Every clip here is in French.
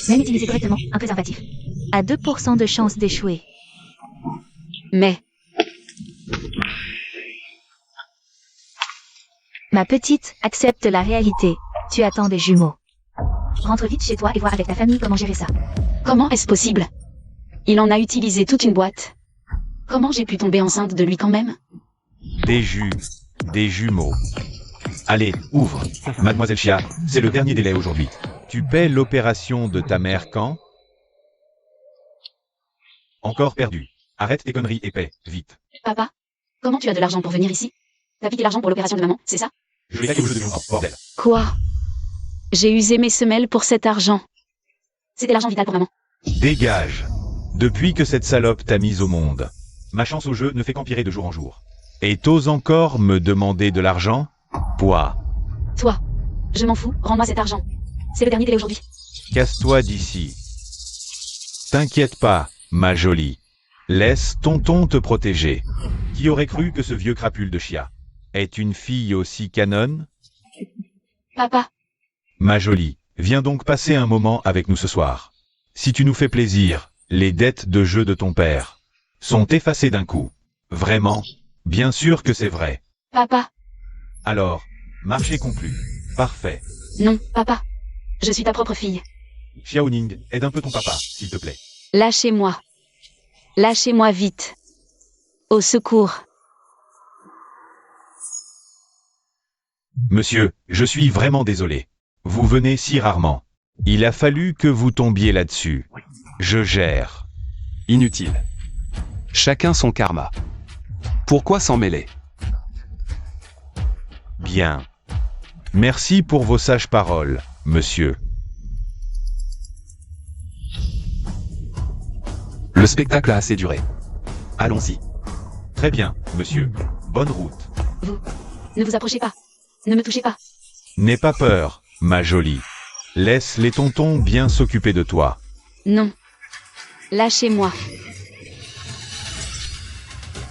Même utiliser correctement un préservatif. À 2% de chance d'échouer. Mais... Ma petite, accepte la réalité. Tu attends des jumeaux. Rentre vite chez toi et vois avec ta famille comment gérer ça. Comment est-ce possible? Il en a utilisé toute une boîte. Comment j'ai pu tomber enceinte de lui quand même? Des jumeaux. Allez, ouvre. Mademoiselle Chia, c'est le dernier délai aujourd'hui. Tu paies l'opération de ta mère quand? Encore perdu. Arrête tes conneries et paie, vite. Papa, comment tu as de l'argent pour venir ici? T'as piqué l'argent pour l'opération de maman, c'est ça? Je l'ai taqué au jeu de l'humour, bordel. Quoi? J'ai usé mes semelles pour cet argent. C'était l'argent vital pour maman. Dégage. Depuis que cette salope t'a mise au monde, ma chance au jeu ne fait qu'empirer de jour en jour. Et t'oses encore me demander de l'argent? Quoi? Toi, je m'en fous, rends-moi cet argent. C'est le dernier délai aujourd'hui. Casse-toi d'ici. T'inquiète pas, ma jolie. Laisse tonton te protéger. Qui aurait cru que ce vieux crapule de Chia est une fille aussi canonne? Papa, Ma jolie, viens donc passer un moment avec nous ce soir. Si tu nous fais plaisir, les dettes de jeu de ton père sont effacées d'un coup. Vraiment? Bien sûr que c'est vrai. papa. Alors, marché conclu. Parfait. Non, papa. Je suis ta propre fille. Xiaoning, aide un peu ton papa, s'il te plaît. Lâchez-moi. Lâchez-moi vite. Au secours. Monsieur, je suis vraiment désolé. Vous venez si rarement. Il a fallu que vous tombiez là-dessus. Je gère. Inutile. Chacun son karma. Pourquoi s'en mêler? Bien. Merci pour vos sages paroles, monsieur. Le spectacle a assez duré. Allons-y. Très bien, monsieur. Bonne route. Vous, ne vous approchez pas. Ne me touchez pas. N'aie pas peur, ma jolie. Laisse les tontons bien s'occuper de toi. Non. Lâchez-moi.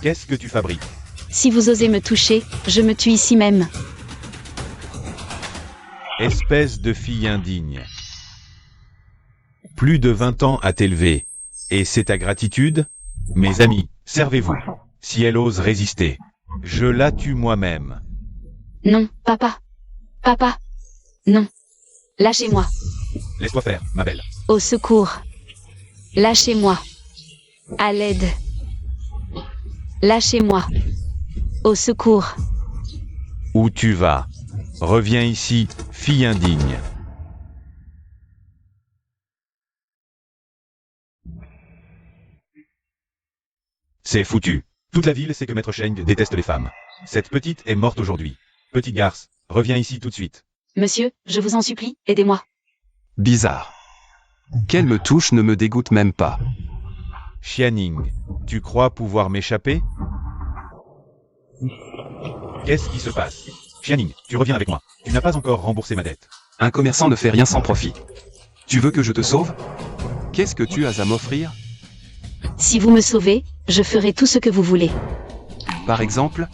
Qu'est-ce que tu fabriques? Si vous osez me toucher, je me tue ici même. Espèce de fille indigne. Plus de 20 ans à t'élever. Et c'est ta gratitude? Mes amis, servez-vous. Si elle ose résister, je la tue moi-même. Non, papa. Papa. Non. Lâchez-moi. Laisse-toi faire, ma belle. Au secours. Lâchez-moi. À l'aide. Lâchez-moi. Au secours. Où tu vas? Reviens ici, fille indigne. C'est foutu. Toute la ville sait que Maître Sheng déteste les femmes. Cette petite est morte aujourd'hui. Petite garce, reviens ici tout de suite. Monsieur, je vous en supplie, aidez-moi. Bizarre. Qu'elle me touche ne me dégoûte même pas. Xianing, tu crois pouvoir m'échapper? Qu'est-ce qui se passe? Xianing, tu reviens avec moi. Tu n'as pas encore remboursé ma dette. Un commerçant ne fait rien sans profit. Tu veux que je te sauve? Qu'est-ce que tu as à m'offrir? Si vous me sauvez, je ferai tout ce que vous voulez. Par exemple?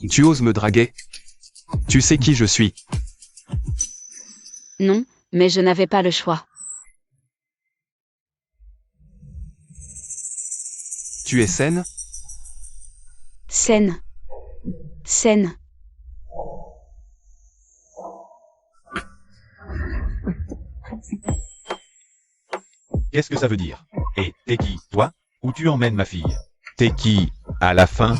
Tu oses me draguer? Tu sais qui je suis? Non, mais je n'avais pas le choix. Tu es saine? Saine. Saine. Qu'est-ce que ça veut dire? Et t'es qui, toi? Où tu emmènes ma fille? T'es qui, à la fin?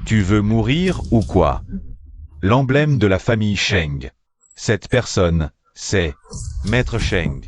Tu veux mourir ou quoi? L'emblème de la famille Sheng. Cette personne, c'est Maître Sheng.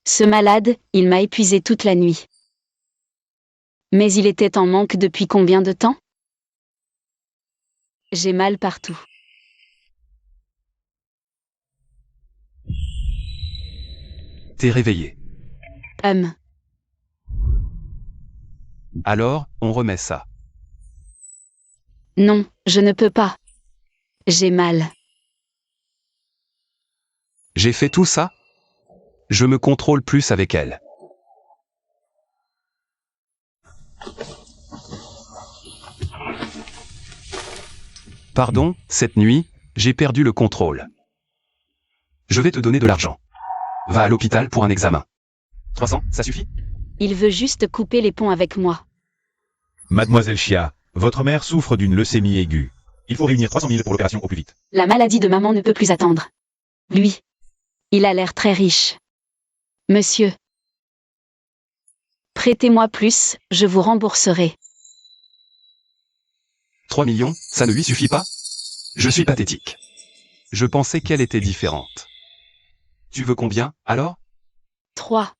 Ce malade, il m'a épuisé toute la nuit. Mais il était en manque depuis combien de temps? J'ai mal partout. T'es réveillé. Alors, on remet ça. Non, je ne peux pas. J'ai mal. J'ai fait tout ça? Je me contrôle plus avec elle. Pardon, cette nuit, j'ai perdu le contrôle. Je vais te donner de l'argent. Va à l'hôpital pour un examen. 300, ça suffit? Il veut juste couper les ponts avec moi. Mademoiselle Chia, votre mère souffre d'une leucémie aiguë. Il faut réunir 300 000 pour l'opération au plus vite. La maladie de maman ne peut plus attendre. Lui, il a l'air très riche. Monsieur, prêtez-moi plus, je vous rembourserai. 3 millions, ça ne lui suffit pas? Je suis pathétique. Je pensais qu'elle était différente. Tu veux combien, alors? 3.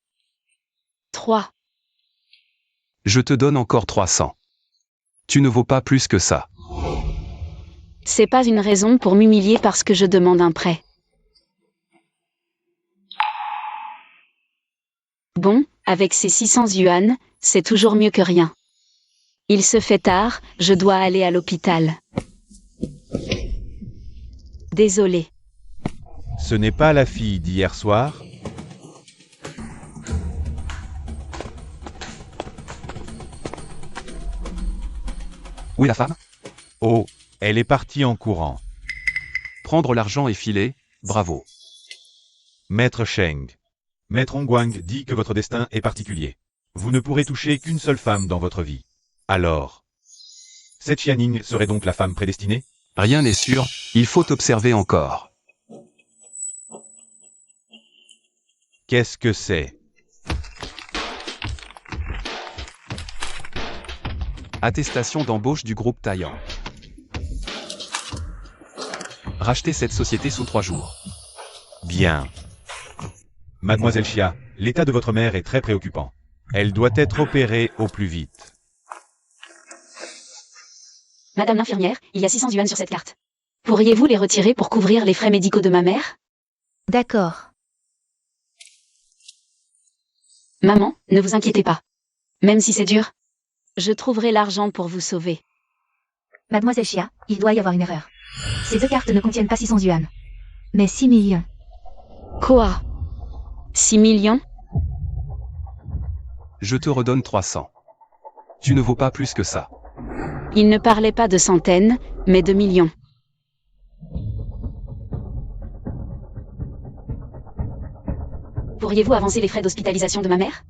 Je te donne encore 300. Tu ne vaux pas plus que ça. C'est pas une raison pour m'humilier parce que je demande un prêt. Bon, avec ces 600 yuan, c'est toujours mieux que rien. Il se fait tard, je dois aller à l'hôpital. Désolé. Ce n'est pas la fille d'hier soir? Où est la femme? Oh, elle est partie en courant. Prendre l'argent et filer, bravo. Maître Sheng. Maître Ongguang dit que votre destin est particulier. Vous ne pourrez toucher qu'une seule femme dans votre vie. Alors, cette Xianing serait donc la femme prédestinée? Rien n'est sûr, il faut observer encore. Qu'est-ce que c'est? Attestation d'embauche du groupe Taillant. Racheter cette société sous 3 jours. Bien. Mademoiselle Chia, l'état de votre mère est très préoccupant. Elle doit être opérée au plus vite. Madame l'infirmière, il y a 600 yuan sur cette carte. Pourriez-vous les retirer pour couvrir les frais médicaux de ma mère? D'accord. Maman, ne vous inquiétez pas. Même si c'est dur. Je trouverai l'argent pour vous sauver. Mademoiselle Chia, il doit y avoir une erreur. Ces 2 cartes ne contiennent pas 600 yuan. Mais 6 millions. Quoi? 6 millions? Je te redonne 300. Tu ne vaux pas plus que ça. Il ne parlait pas de centaines, mais de millions. Pourriez-vous avancer les frais d'hospitalisation de ma mère?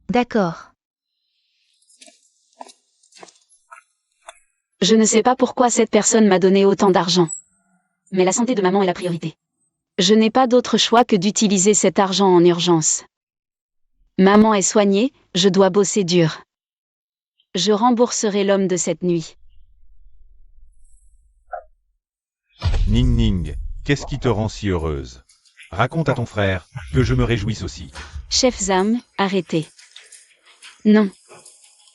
D'accord. Je ne sais pas pourquoi cette personne m'a donné autant d'argent. Mais la santé de maman est la priorité. Je n'ai pas d'autre choix que d'utiliser cet argent en urgence. Maman est soignée, je dois bosser dur. Je rembourserai l'homme de cette nuit. Ning Ning, qu'est-ce qui te rend si heureuse? Raconte à ton frère que je me réjouisse aussi. Chef Zam, arrêtez. Non.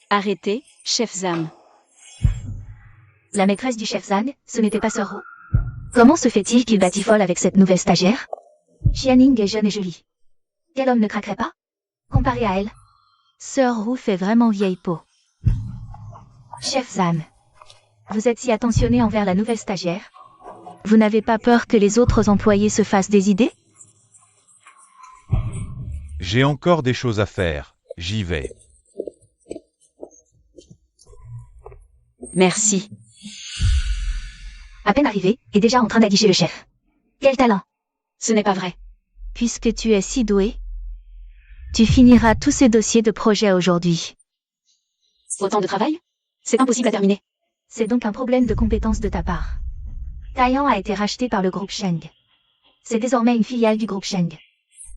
Arrêtez, Chef Zam. La maîtresse du chef Zhang, ce n'était pas Sœur Ro. Comment se fait-il qu'il batifole avec cette nouvelle stagiaire? Xianing est jeune et jolie. Quel homme ne craquerait pas? Comparé à elle. Sœur Ru fait vraiment vieille peau. Chef Zhang, vous êtes si attentionné envers la nouvelle stagiaire? Vous n'avez pas peur que les autres employés se fassent des idées? J'ai encore des choses à faire, j'y vais. Merci. À peine arrivé, et déjà en train d'aguicher le chef. Quel talent! Ce n'est pas vrai. Puisque tu es si doué, tu finiras tous ces dossiers de projet aujourd'hui. Autant de travail? C'est impossible à terminer. C'est donc un problème de compétence de ta part. Taiyang a été racheté par le groupe Sheng. C'est désormais une filiale du groupe Sheng.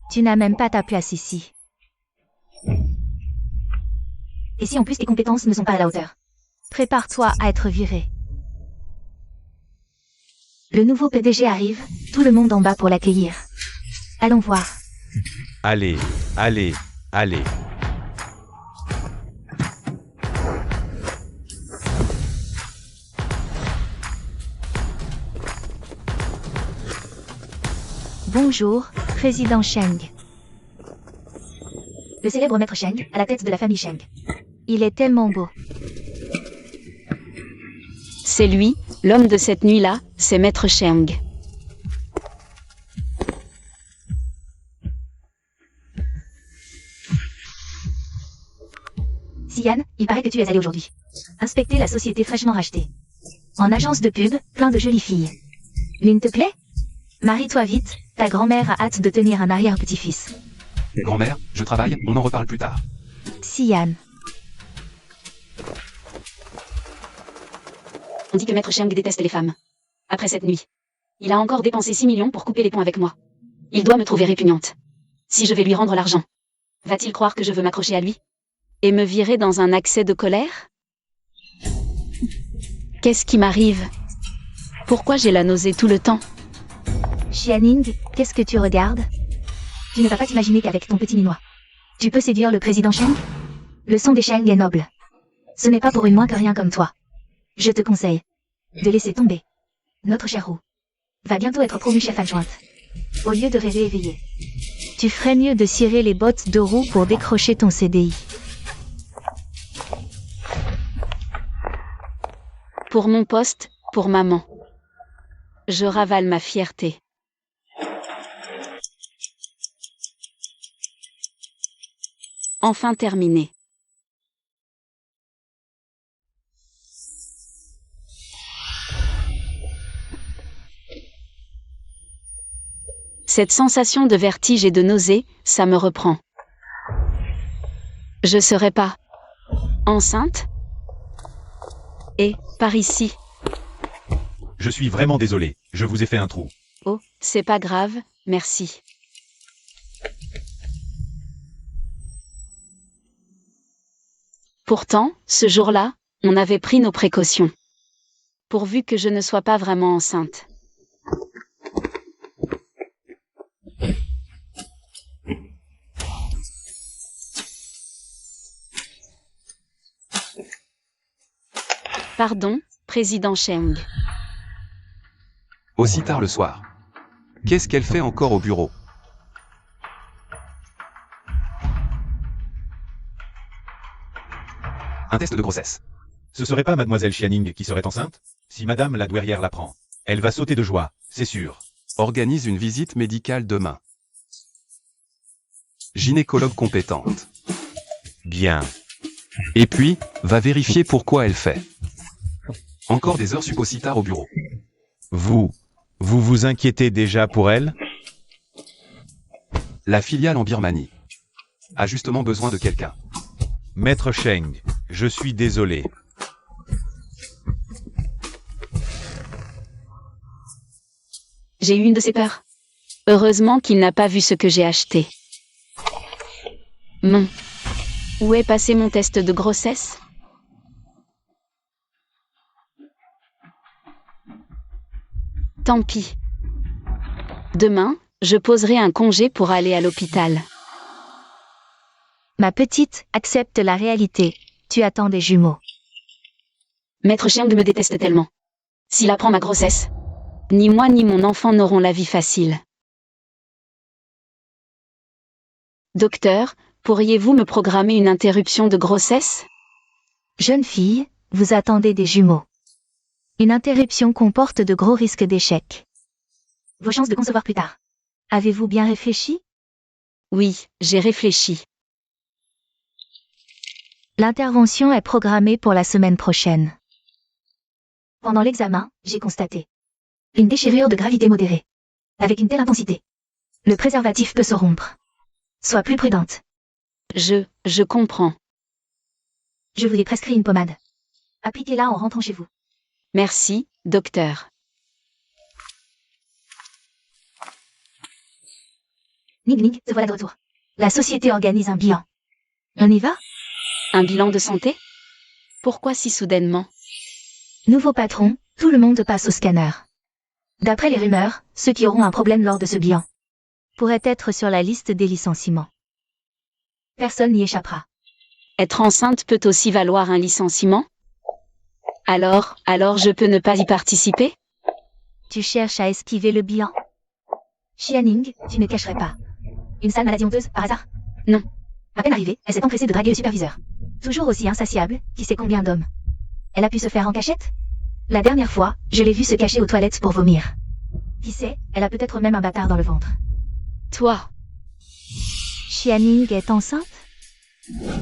Tu n'as même pas ta place ici. Et si en plus tes compétences ne sont pas à la hauteur? Prépare-toi à être viré. Le nouveau PDG arrive, tout le monde en bas pour l'accueillir. Allons voir. Allez, allez, allez. Bonjour, président Sheng. Le célèbre maître Sheng, à la tête de la famille Sheng. Il est tellement beau. C'est lui, l'homme de cette nuit-là, c'est Maître Sheng. Sian, il paraît que tu es allé aujourd'hui inspecter la société fraîchement rachetée. En agence de pub, plein de jolies filles. L'une te plaît? Marie-toi vite, ta grand-mère a hâte de tenir un arrière-petit-fils. Grand-mère, je travaille, on en reparle plus tard. Sian. On dit que Maître Sheng déteste les femmes. Après cette nuit. Il a encore dépensé 6 millions pour couper les ponts avec moi. Il doit me trouver répugnante. Si je vais lui rendre l'argent, va-t-il croire que je veux m'accrocher à lui? Et me virer dans un accès de colère? Qu'est-ce qui m'arrive? Pourquoi j'ai la nausée tout le temps? Xianing, qu'est-ce que tu regardes? Tu ne vas pas t'imaginer qu'avec ton petit minois, tu peux séduire le président Sheng? Le sang des Sheng est noble. Ce n'est pas pour une moins que rien comme toi. Je te conseille de laisser tomber. Notre cher Roux va bientôt être promu chef adjointe. Au lieu de rêver éveillé. Tu ferais mieux de cirer les bottes de roue pour décrocher ton CDI. Pour mon poste, pour maman. Je ravale ma fierté. Enfin terminé. Cette sensation de vertige et de nausée, ça me reprend. Je serai pas enceinte? Et, par ici. Je suis vraiment désolé, je vous ai fait un trou. Oh, c'est pas grave, merci. Pourtant, ce jour-là, on avait pris nos précautions. Pourvu que je ne sois pas vraiment enceinte. Pardon, président Sheng. Aussi tard le soir. Qu'est-ce qu'elle fait encore au bureau? Un test de grossesse. Ce serait pas mademoiselle Xianing qui serait enceinte? Si madame la douairière l'apprend, elle va sauter de joie, c'est sûr. Organise une visite médicale demain. Gynécologue compétente. Bien. Et puis, va vérifier pourquoi elle fait. Encore des heures sup aussi tard au bureau. Vous vous inquiétez déjà pour elle? La filiale en Birmanie a justement besoin de quelqu'un. Maître Sheng, je suis désolé. J'ai eu une de ces peurs. Heureusement qu'il n'a pas vu ce que j'ai acheté. Où est passé mon test de grossesse? Tant pis. Demain, je poserai un congé pour aller à l'hôpital. Ma petite, accepte la réalité. Tu attends des jumeaux. Maître Sheng me déteste tellement. S'il apprend ma grossesse, ni moi ni mon enfant n'auront la vie facile. Docteur, pourriez-vous me programmer une interruption de grossesse? Jeune fille, vous attendez des jumeaux. Une interruption comporte de gros risques d'échec. Vos chances de concevoir plus tard. Avez-vous bien réfléchi? Oui, j'ai réfléchi. L'intervention est programmée pour la semaine prochaine. Pendant l'examen, j'ai constaté une déchirure de gravité modérée. Avec une telle intensité, le préservatif peut se rompre. Sois plus prudente. Je comprends. Je vous ai prescrit une pommade. Appliquez-la en rentrant chez vous. Merci, docteur. Nig, te voilà de retour. La société organise un bilan. On y va? Un bilan de santé? Pourquoi si soudainement? Nouveau patron, tout le monde passe au scanner. D'après les rumeurs, ceux qui auront un problème lors de ce bilan pourrait être sur la liste des licenciements. Personne n'y échappera. Être enceinte peut aussi valoir un licenciement? Alors je peux ne pas y participer? Tu cherches à esquiver le bilan. Xianing, tu ne cacherais pas. Une sale maladie honteuse, par hasard? Non. À peine arrivée, elle s'est empressée de draguer le superviseur. Toujours aussi insatiable, qui sait combien d'hommes. Elle a pu se faire en cachette? La dernière fois, je l'ai vue se cacher aux toilettes pour vomir. Qui sait, elle a peut-être même un bâtard dans le ventre. Toi, Xianing est enceinte?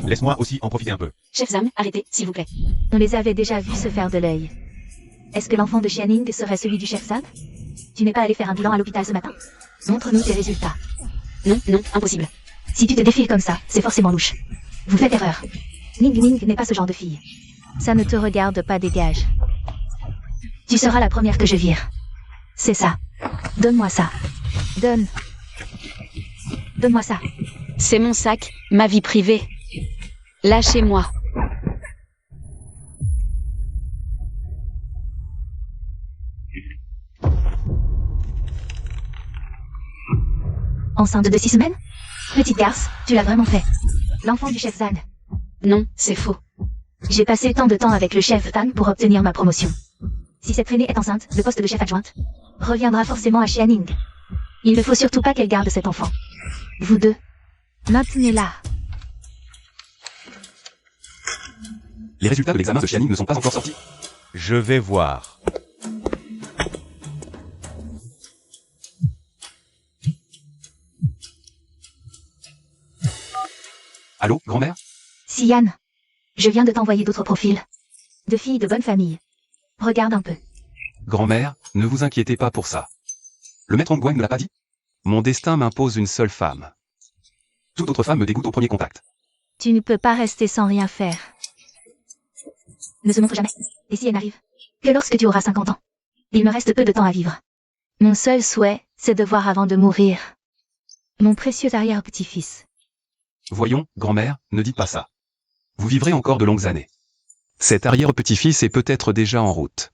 Laisse-moi aussi en profiter un peu. chef Zam, arrêtez, s'il vous plaît. On les avait déjà vus se faire de l'œil. Est-ce que l'enfant de Xianing serait celui du chef Zan? Tu n'es pas allé faire un bilan à l'hôpital ce matin? Montre-nous tes résultats. Non, impossible. Si tu te défiles comme ça, c'est forcément louche. Vous faites erreur. Ning n'est pas ce genre de fille. Ça ne te regarde pas, dégage. Tu seras la première que je vire. C'est ça. Donne-moi ça. Donne-moi ça. C'est mon sac, ma vie privée. Lâchez-moi. Enceinte de 6 semaines? Petite garce, tu l'as vraiment fait. L'enfant du chef Zan. Non, c'est faux. J'ai passé tant de temps avec le chef Tan pour obtenir ma promotion. Si cette traînée est enceinte, le poste de chef adjointe reviendra forcément à Xianing. Il ne faut surtout pas qu'elle garde cet enfant. Vous deux. Maintenez-la. Les résultats de l'examen de Xianing ne sont pas encore sortis. Je vais voir. Allô, grand-mère? Xian. Je viens de t'envoyer d'autres profils. De filles de bonne famille. Regarde un peu. Grand-mère, ne vous inquiétez pas pour ça. Le maître Hongguang ne l'a pas dit? Mon destin m'impose une seule femme. Toute autre femme me dégoûte au premier contact. Tu ne peux pas rester sans rien faire. Ne se montre jamais. Et si elle n'arrive que lorsque tu auras 50 ans. Il me reste peu de temps à vivre. Mon seul souhait, c'est de voir avant de mourir. Mon précieux arrière-petit-fils. Voyons, grand-mère, ne dites pas ça. Vous vivrez encore de longues années. Cet arrière-petit-fils est peut-être déjà en route.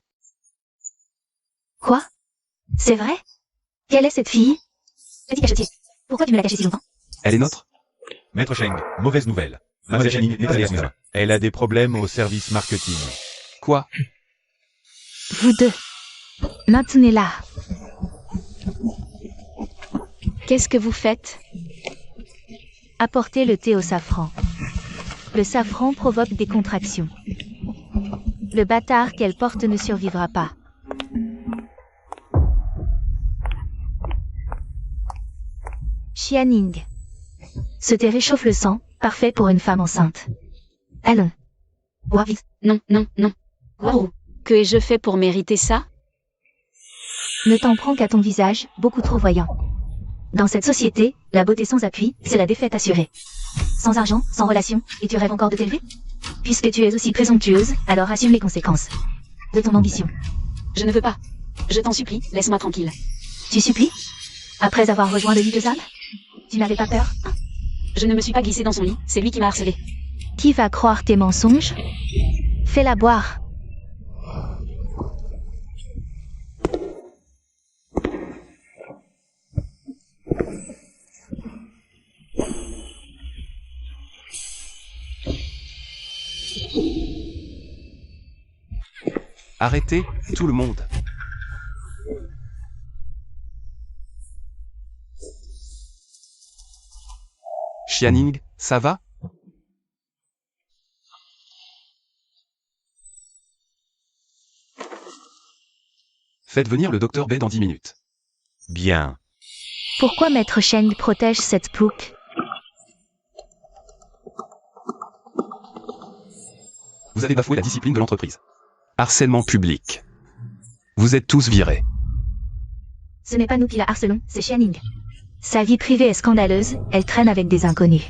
Quoi? C'est vrai? Quelle est cette fille? Petit cachetier. Pourquoi tu me l'as cachée si longtemps? Elle est nôtre? Maître Cheng, mauvaise nouvelle. Mademoiselle Xianing n'est pas allée à son examen. Elle a des problèmes au service marketing. Quoi? Vous deux. Maintenez-la. Qu'est-ce que vous faites? Apportez le thé au safran. Le safran provoque des contractions. Le bâtard qu'elle porte ne survivra pas. Xianing. Ce thé réchauffe le sang, parfait pour une femme enceinte. Allons. Bois vite. Non. Wow. Que ai-je fait pour mériter ça? Ne t'en prends qu'à ton visage, beaucoup trop voyant. Dans cette société, la beauté sans appui, c'est la défaite assurée. Sans argent, sans relation, et tu rêves encore de t'élever? Puisque tu es aussi présomptueuse, alors assume les conséquences de ton ambition. Je ne veux pas. Je t'en supplie, laisse-moi tranquille. Tu supplies? Après avoir rejoint le lit de Zam? Tu n'avais pas peur? Je ne me suis pas glissée dans son lit, c'est lui qui m'a harcelée. Qui va croire tes mensonges? Fais-la boire. Arrêtez, tout le monde. Xianing, ça va? Faites venir le docteur B dans 10 minutes. Bien. Pourquoi Maître Cheng protège cette plouc? Vous avez bafoué la discipline de l'entreprise. Harcèlement public. Vous êtes tous virés. Ce n'est pas nous qui la harcelons, c'est Xianing. Sa vie privée est scandaleuse, elle traîne avec des inconnus.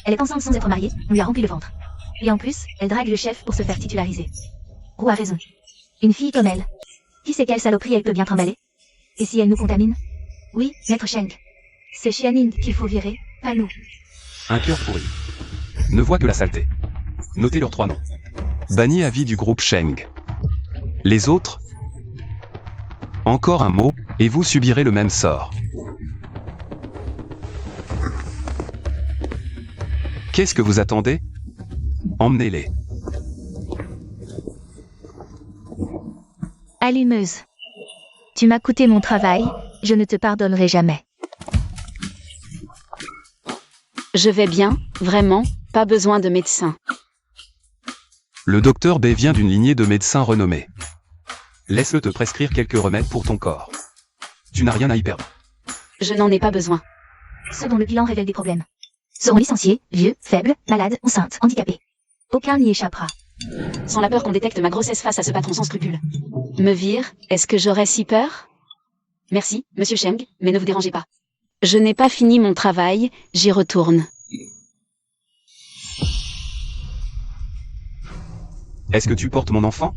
Elle est enceinte sans être mariée, on lui a rempli le ventre. Et en plus, elle drague le chef pour se faire titulariser. Roux a raison. Une fille comme elle. Qui sait quelle saloperie elle peut bien trimballer? Et si elle nous contamine? Oui, Maître Cheng. C'est Xianing qu'il faut virer, pas nous. Un cœur pourri. Ne voit que la saleté. Notez leurs 3 noms. Banni à vie du groupe Cheng. Les autres? Encore un mot, et vous subirez le même sort. Qu'est-ce que vous attendez? Emmenez-les. Allumeuse. Tu m'as coûté mon travail, je ne te pardonnerai jamais. Je vais bien, vraiment, pas besoin de médecin. Le docteur B vient d'une lignée de médecins renommés. Laisse-le te prescrire quelques remèdes pour ton corps. Tu n'as rien à y perdre. Je n'en ai pas besoin. Ceux dont le bilan révèle des problèmes seront licenciés, vieux, faibles, malades, enceintes, handicapés. Aucun n'y échappera. Sans la peur qu'on détecte ma grossesse face à ce patron sans scrupules. Me vire, est-ce que j'aurais si peur? Merci, monsieur Cheng, mais ne vous dérangez pas. Je n'ai pas fini mon travail, j'y retourne. Est-ce que tu portes mon enfant?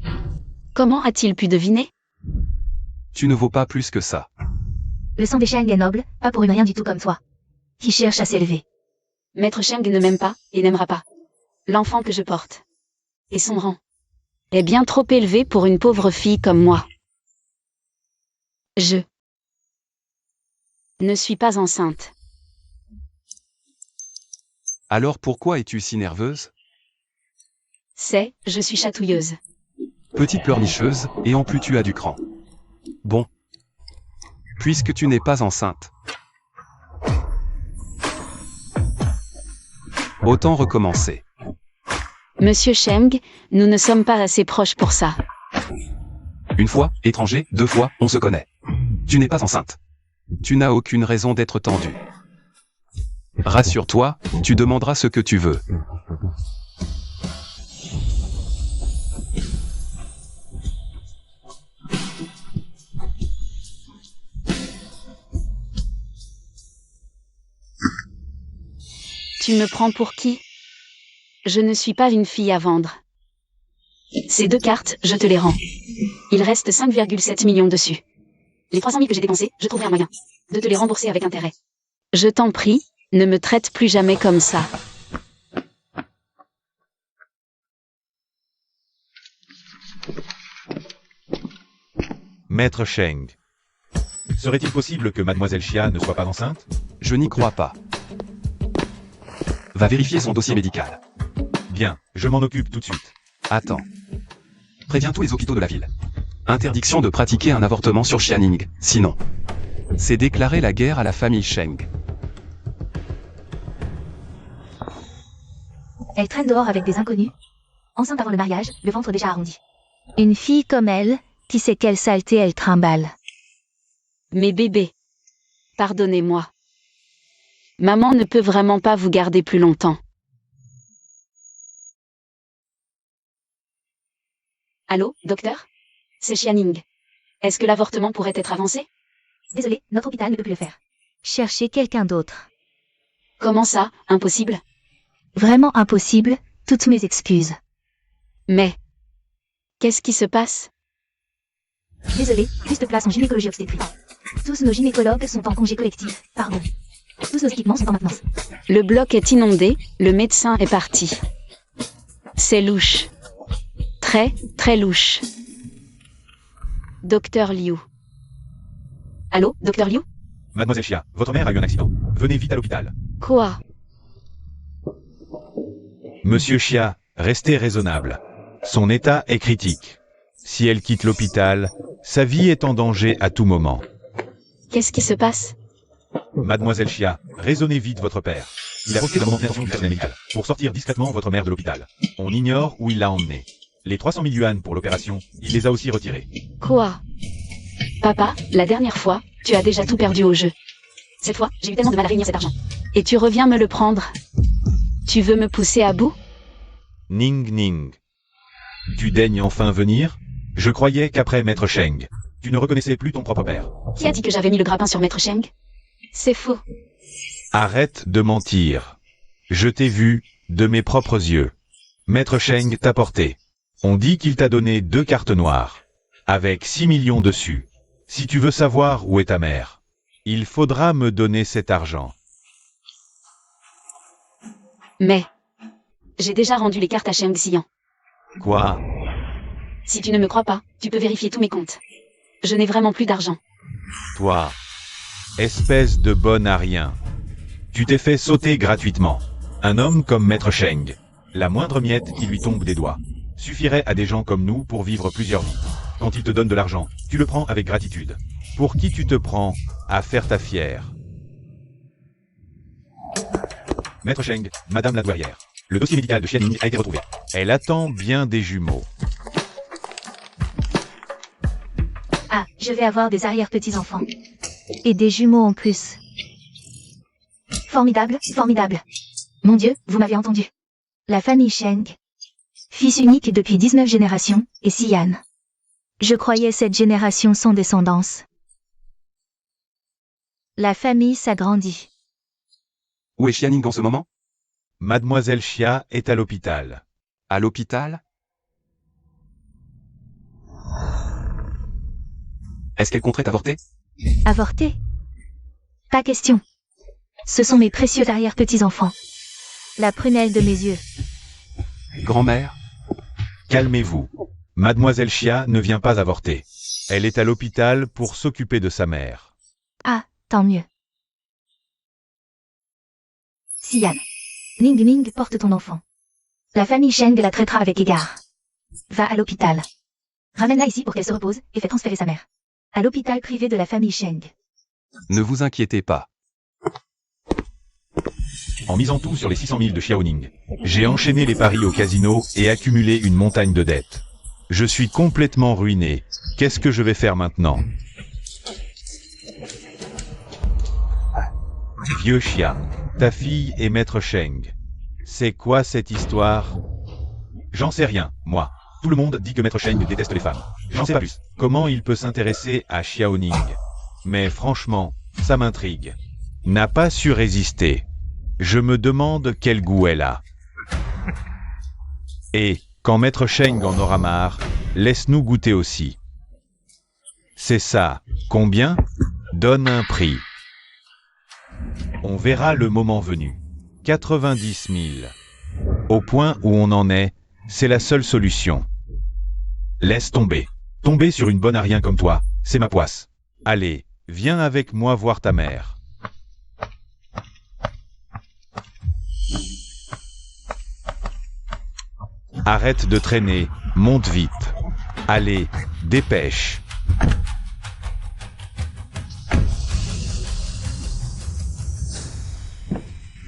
Comment a-t-il pu deviner? Tu ne vaux pas plus que ça. Le sang des Sheng est noble, pas pour une rien du tout comme toi, qui cherche à s'élever. Maître Cheng ne m'aime pas, et n'aimera pas. L'enfant que je porte. Et son rang est bien trop élevé pour une pauvre fille comme moi. Je ne suis pas enceinte. Alors pourquoi es-tu si nerveuse? Je suis chatouilleuse. Petite pleurnicheuse, et en plus tu as du cran. Bon. Puisque tu n'es pas enceinte. Autant recommencer. Monsieur Cheng, nous ne sommes pas assez proches pour ça. Une fois, étranger, 2 fois, on se connaît. Tu n'es pas enceinte. Tu n'as aucune raison d'être tendue. Rassure-toi, tu demanderas ce que tu veux. Tu me prends pour qui? Je ne suis pas une fille à vendre. Ces 2 cartes, je te les rends. Il reste 5,7 millions dessus. Les 300 000 que j'ai dépensés, je trouverai un moyen de te les rembourser avec intérêt. Je t'en prie, ne me traite plus jamais comme ça. Maître Cheng. Serait-il possible que Mademoiselle Xia ne soit pas enceinte? Je n'y crois pas. Va vérifier son dossier médical. Bien, je m'en occupe tout de suite. Attends. Préviens tous les hôpitaux de la ville. Interdiction de pratiquer un avortement sur Xianing, sinon. C'est déclarer la guerre à la famille Cheng. Elle traîne dehors avec des inconnus. Enceinte avant le mariage, le ventre déjà arrondi. Une fille comme elle, qui sait quelle saleté elle trimballe. Mes bébés. Pardonnez-moi. Maman ne peut vraiment pas vous garder plus longtemps. Allô, docteur? C'est Xianing. Est-ce que l'avortement pourrait être avancé? Désolé, notre hôpital ne peut plus le faire. Cherchez quelqu'un d'autre. Comment ça, impossible? Vraiment impossible, toutes mes excuses. Mais qu'est-ce qui se passe? Désolé, juste place en gynécologie obstétrique. Tous nos gynécologues sont en congé collectif, pardon. Tous nos équipements sont en maintenance. Le bloc est inondé, le médecin est parti. C'est louche. Très, très louche. Docteur Liu. Allô, docteur Liu? Mademoiselle Xia, votre mère a eu un accident. Venez vite à l'hôpital. Quoi? Monsieur Xia, restez raisonnable. Son état est critique. Si elle quitte l'hôpital, sa vie est en danger à tout moment. Qu'est-ce qui se passe? Mademoiselle Xia, raisonnez vite votre père. Il a profité de la attention du personnel médical pour sortir discrètement votre mère de l'hôpital. On ignore où il l'a emmenée. Les 300 000 yuan pour l'opération, il les a aussi retirés. Quoi? Papa, la dernière fois, tu as déjà tout perdu au jeu. Cette fois, j'ai eu tellement de mal à réunir cet argent. Et tu reviens me le prendre? Tu veux me pousser à bout? Ning Ning. Tu daignes enfin venir? Je croyais qu'après Maître Cheng, tu ne reconnaissais plus ton propre père. Qui a dit que j'avais mis le grappin sur Maître Cheng? C'est faux. Arrête de mentir. Je t'ai vu, de mes propres yeux. Maître Cheng t'a porté. On dit qu'il t'a donné 2 cartes noires, avec 6 millions dessus. Si tu veux savoir où est ta mère, il faudra me donner cet argent. Mais j'ai déjà rendu les cartes à Cheng Xian. Quoi? Si tu ne me crois pas, tu peux vérifier tous mes comptes. Je n'ai vraiment plus d'argent. Toi, espèce de bon à rien. Tu t'es fait sauter gratuitement. Un homme comme Maître Sheng. La moindre miette qui lui tombe des doigts suffirait à des gens comme nous pour vivre plusieurs vies. Quand il te donne de l'argent, tu le prends avec gratitude. Pour qui tu te prends à faire ta fière? Maître Sheng, Madame la douairière. Le dossier médical de Xianing a été retrouvé. Elle attend bien des jumeaux. Ah, je vais avoir des arrière-petits-enfants. Et des jumeaux en plus. Formidable, formidable. Mon Dieu, vous m'avez entendu. La famille Sheng. Fils unique depuis 19 générations, et Xian. Je croyais cette génération sans descendance. La famille s'agrandit. Où est Xianing en ce moment? Mademoiselle Xia est à l'hôpital. À l'hôpital? Est-ce qu'elle compterait avorter? Avorté? Pas question. Ce sont mes précieux arrière-petits-enfants. La prunelle de mes yeux. Grand-mère? Calmez-vous. Mademoiselle Xia ne vient pas avorter. Elle est à l'hôpital pour s'occuper de sa mère. Ah, tant mieux. Xian. Ning Ning porte ton enfant. La famille Sheng la traitera avec égard. Va à l'hôpital. Ramène-la ici pour qu'elle se repose et fais transférer sa mère. À l'hôpital privé de la famille Sheng. Ne vous inquiétez pas. En misant tout sur les 600 000 de Xiaoning, j'ai enchaîné les paris au casino et accumulé une montagne de dettes. Je suis complètement ruiné. Qu'est-ce que je vais faire maintenant? Vieux Xia, ta fille est Maître Sheng. C'est quoi cette histoire? J'en sais rien, moi. Tout le monde dit que Maître Sheng déteste les femmes. J'en sais pas plus. Comment il peut s'intéresser à Xiaoning? Mais franchement, ça m'intrigue. N'a pas su résister. Je me demande quel goût elle a. Et, quand Maître Sheng en aura marre, laisse-nous goûter aussi. C'est ça. Combien? Donne un prix. On verra le moment venu. 90 000. Au point où on en est, c'est la seule solution. Laisse tomber. Tomber sur une bonne à rien comme toi, c'est ma poisse. Allez, viens avec moi voir ta mère. Arrête de traîner, monte vite. Allez, dépêche.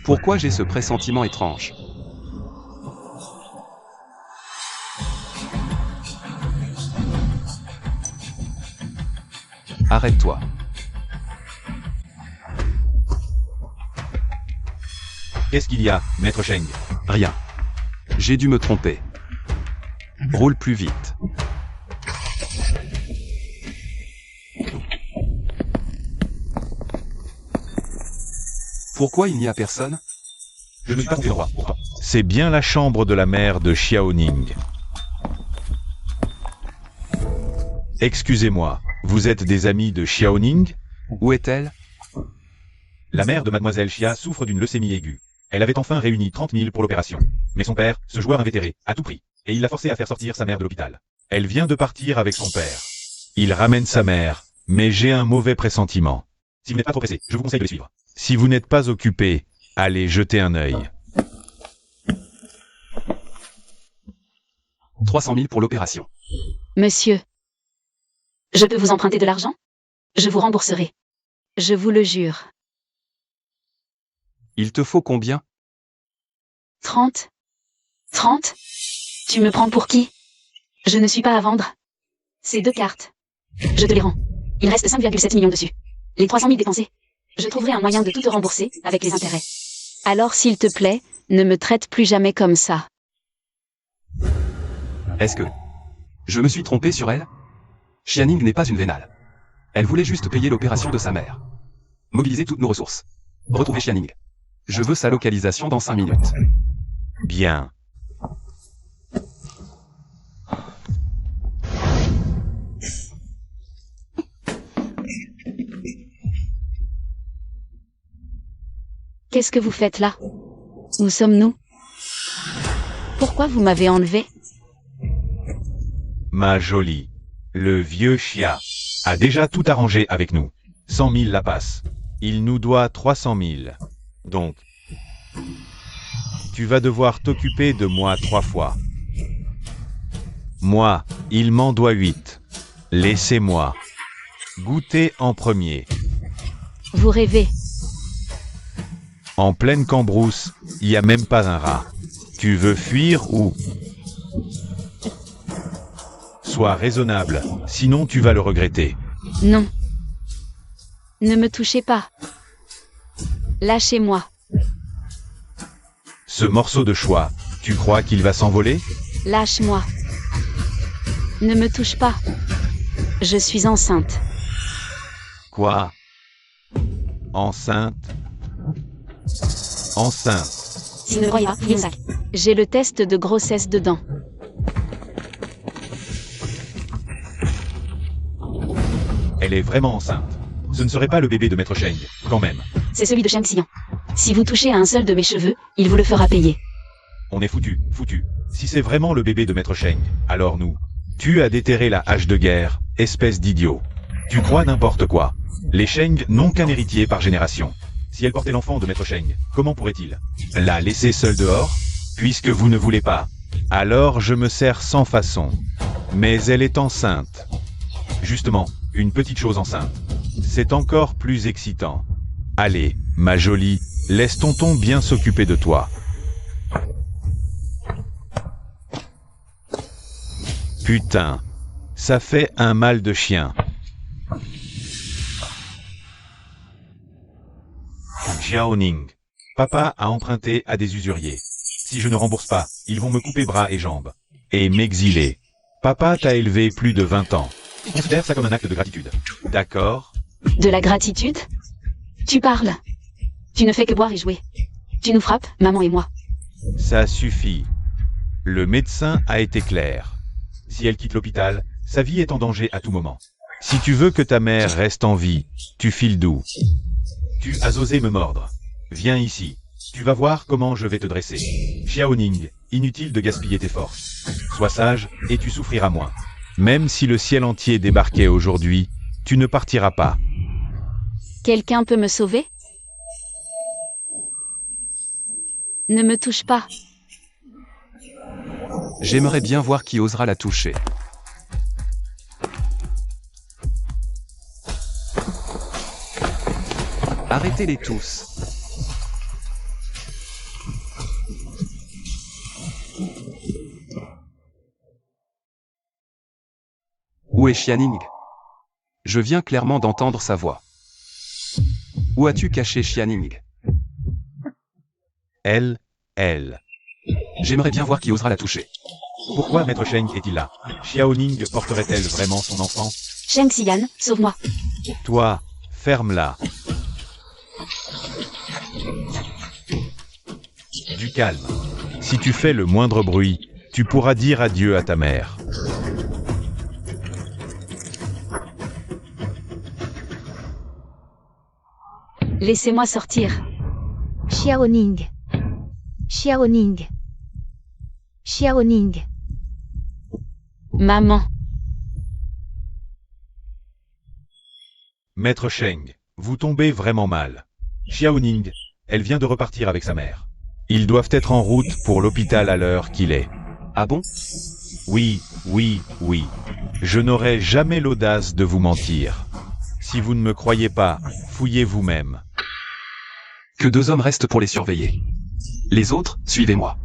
Pourquoi j'ai ce pressentiment étrange? Arrête-toi. Qu'est-ce qu'il y a, Maître Sheng? Rien. J'ai dû me tromper. Roule plus vite. Pourquoi il n'y a personne? Je ne suis pas tombé droit, pourtant. C'est bien la chambre de la mère de Xiaoning. Excusez-moi, vous êtes des amis de Xiaoning? Où est-elle? La mère de Mademoiselle Xia souffre d'une leucémie aiguë. Elle avait enfin réuni 30 000 pour l'opération. Mais son père, ce joueur invétéré, a tout pris. Et il l'a forcé à faire sortir sa mère de l'hôpital. Elle vient de partir avec son père. Il ramène sa mère, mais j'ai un mauvais pressentiment. Si vous n'êtes pas trop pressé, je vous conseille de les suivre. Si vous n'êtes pas occupé, allez jeter un œil. 300 000 pour l'opération. Monsieur, je peux vous emprunter de l'argent? Je vous rembourserai. Je vous le jure. Il te faut combien? 30? 30? Tu me prends pour qui? Je ne suis pas à vendre. Ces 2 cartes. Je te les rends. Il reste 5,7 millions dessus. Les 300 000 dépensés. Je trouverai un moyen de tout te rembourser, avec les intérêts. Alors s'il te plaît, ne me traite plus jamais comme ça. Est-ce que je me suis trompé sur elle? Xianing n'est pas une vénale. Elle voulait juste payer l'opération de sa mère. Mobiliser toutes nos ressources. Retrouver Xianing. Je veux sa localisation dans 5 minutes. Bien. Qu'est-ce que vous faites là? Où sommes-nous? Pourquoi vous m'avez enlevé? Ma jolie. Le vieux Xia a déjà tout arrangé avec nous. 100 000 la passe. Il nous doit 300 000. Donc, Tu vas devoir t'occuper de moi 3 fois. Moi, il m'en doit 8. Laissez-moi. Goûter en premier. Vous rêvez. En pleine cambrousse, il n'y a même pas un rat. Tu veux fuir ou... Sois raisonnable, sinon tu vas le regretter. Non. Ne me touchez pas. Lâchez-moi. Ce morceau de choix, tu crois qu'il va s'envoler? Lâche-moi. Ne me touche pas. Je suis enceinte. Quoi? Enceinte? Enceinte. Si vous ne croyez pas, il y a un sac. J'ai le test de grossesse dedans. Elle est vraiment enceinte. Ce ne serait pas le bébé de Maître Cheng, quand même. C'est celui de Shang Xian. Si vous touchez à un seul de mes cheveux, il vous le fera payer. On est foutu, foutu. Si c'est vraiment le bébé de Maître Cheng, alors nous. Tu as déterré la hache de guerre, espèce d'idiot. Tu crois n'importe quoi. Les Cheng n'ont qu'un héritier par génération. Si elle portait l'enfant de Maître Cheng, comment pourrait-il la laisser seule dehors? Puisque vous ne voulez pas. Alors je me sers sans façon. Mais elle est enceinte. Justement, une petite chose enceinte. C'est encore plus excitant. Allez, ma jolie, laisse tonton bien s'occuper de toi. Putain, ça fait un mal de chien. Xiaoning, papa a emprunté à des usuriers. Si je ne rembourse pas, ils vont me couper bras et jambes. Et m'exiler. Papa t'a élevé plus de 20 ans. Considère ça comme un acte de gratitude. D'accord? De la gratitude? Tu parles. Tu ne fais que boire et jouer. Tu nous frappes, maman et moi. Ça suffit. Le médecin a été clair. Si elle quitte l'hôpital, sa vie est en danger à tout moment. Si tu veux que ta mère reste en vie, tu files d'où? Tu as osé me mordre. Viens ici. Tu vas voir comment je vais te dresser. Xiaoning, inutile de gaspiller tes forces. Sois sage et tu souffriras moins. Même si le ciel entier débarquait aujourd'hui, tu ne partiras pas. Quelqu'un peut me sauver? Ne me touche pas. J'aimerais bien voir qui osera la toucher. Arrêtez-les tous. Où est Xianing? Je viens clairement d'entendre sa voix. Où as-tu caché Xianing? Elle. J'aimerais bien voir qui osera la toucher. Pourquoi Maître Cheng est-il là? Xiaoning porterait-elle vraiment son enfant? Shang Xian, sauve-moi. Toi, ferme-la. Du calme. Si tu fais le moindre bruit, tu pourras dire adieu à ta mère. Laissez-moi sortir. Xiaoning. Xiaoning. Xiaoning. Maman. Maître Cheng, vous tombez vraiment mal. Xiaoning, elle vient de repartir avec sa mère. Ils doivent être en route pour l'hôpital à l'heure qu'il est. Ah bon? Oui. Je n'aurai jamais l'audace de vous mentir. Si vous ne me croyez pas, fouillez vous-même. Que 2 hommes restent pour les surveiller. Les autres, suivez-moi.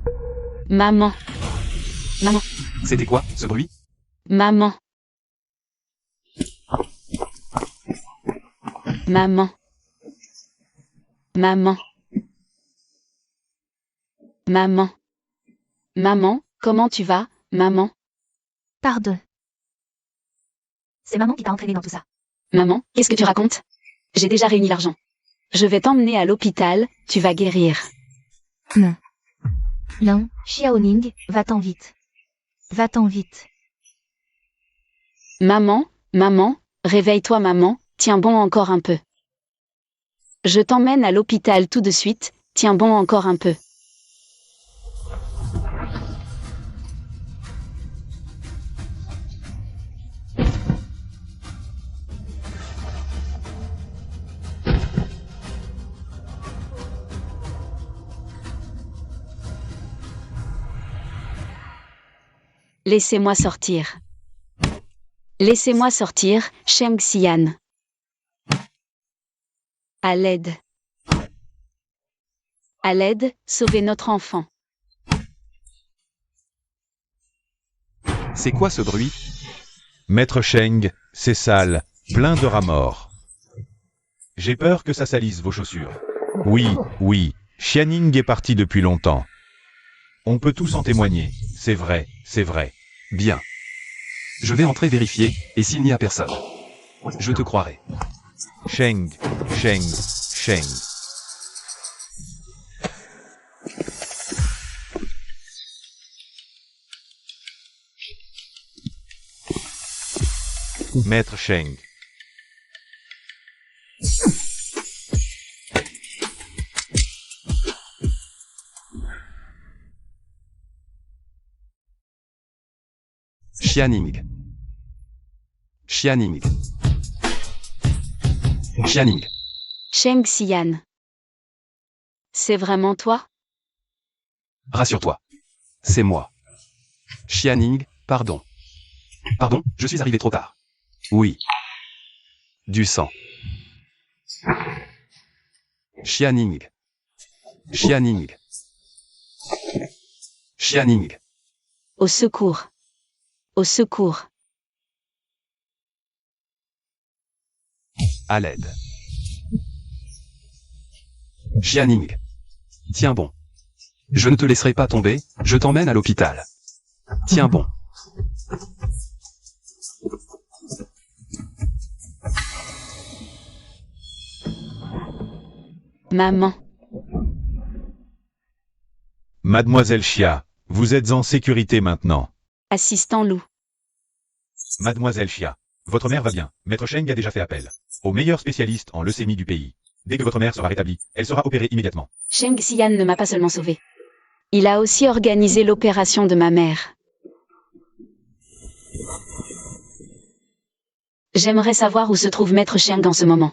Maman. Maman. C'était quoi, ce bruit? Maman. Maman. Maman. Maman. Maman, comment tu vas, maman? Pardon. C'est maman qui t'a entraîné dans tout ça. Maman, qu'est-ce que tu racontes? J'ai déjà réuni l'argent. Je vais t'emmener à l'hôpital, tu vas guérir. Non. Non, Xiaoning, va-t'en vite. Va-t'en vite. Maman, réveille-toi maman, tiens bon encore un peu. Je t'emmène à l'hôpital tout de suite, tiens bon encore un peu. Laissez-moi sortir. Laissez-moi sortir, Sheng Xian. À l'aide. À l'aide, sauvez notre enfant. C'est quoi ce bruit? Maître Sheng, c'est sale, plein de rats morts. J'ai peur que ça salisse vos chaussures. Oui, oui, Xianing est parti depuis longtemps. On peut tous en témoigner, c'est vrai, c'est vrai. Bien. Je vais entrer vérifier, et s'il n'y a personne, je te croirai. Sheng, Sheng, Sheng. Maître Sheng. Xianing. Xianing. Xianing. Sheng Xian. C'est vraiment toi? Rassure-toi. C'est moi. Xianing, pardon. Pardon, je suis arrivé trop tard. Oui. Du sang. Xianing. Xianing. Xianing. Au secours. Au secours. À l'aide. Xianing. Tiens bon. Je ne te laisserai pas tomber, je t'emmène à l'hôpital. Tiens bon. Maman. Mademoiselle Xia, vous êtes en sécurité maintenant. Assistant loup. Mademoiselle Xia, votre mère va bien. Maître Sheng a déjà fait appel au meilleur spécialiste en leucémie du pays. Dès que votre mère sera rétablie, elle sera opérée immédiatement. Sheng Xian ne m'a pas seulement sauvé. Il a aussi organisé l'opération de ma mère. J'aimerais savoir où se trouve Maître Sheng en ce moment.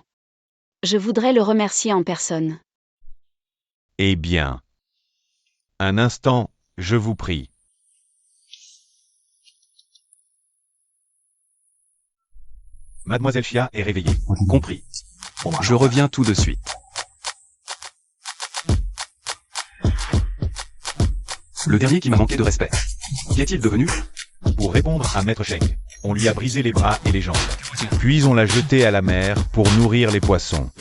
Je voudrais le remercier en personne. Eh bien. Un instant, je vous prie. Mademoiselle Xia est réveillée. Compris. Je reviens tout de suite. Le dernier qui m'a manqué de respect. Qu'est-il devenu? Pour répondre à Maître Sheng, on lui a brisé les bras et les jambes. Puis on l'a jeté à la mer pour nourrir les poissons.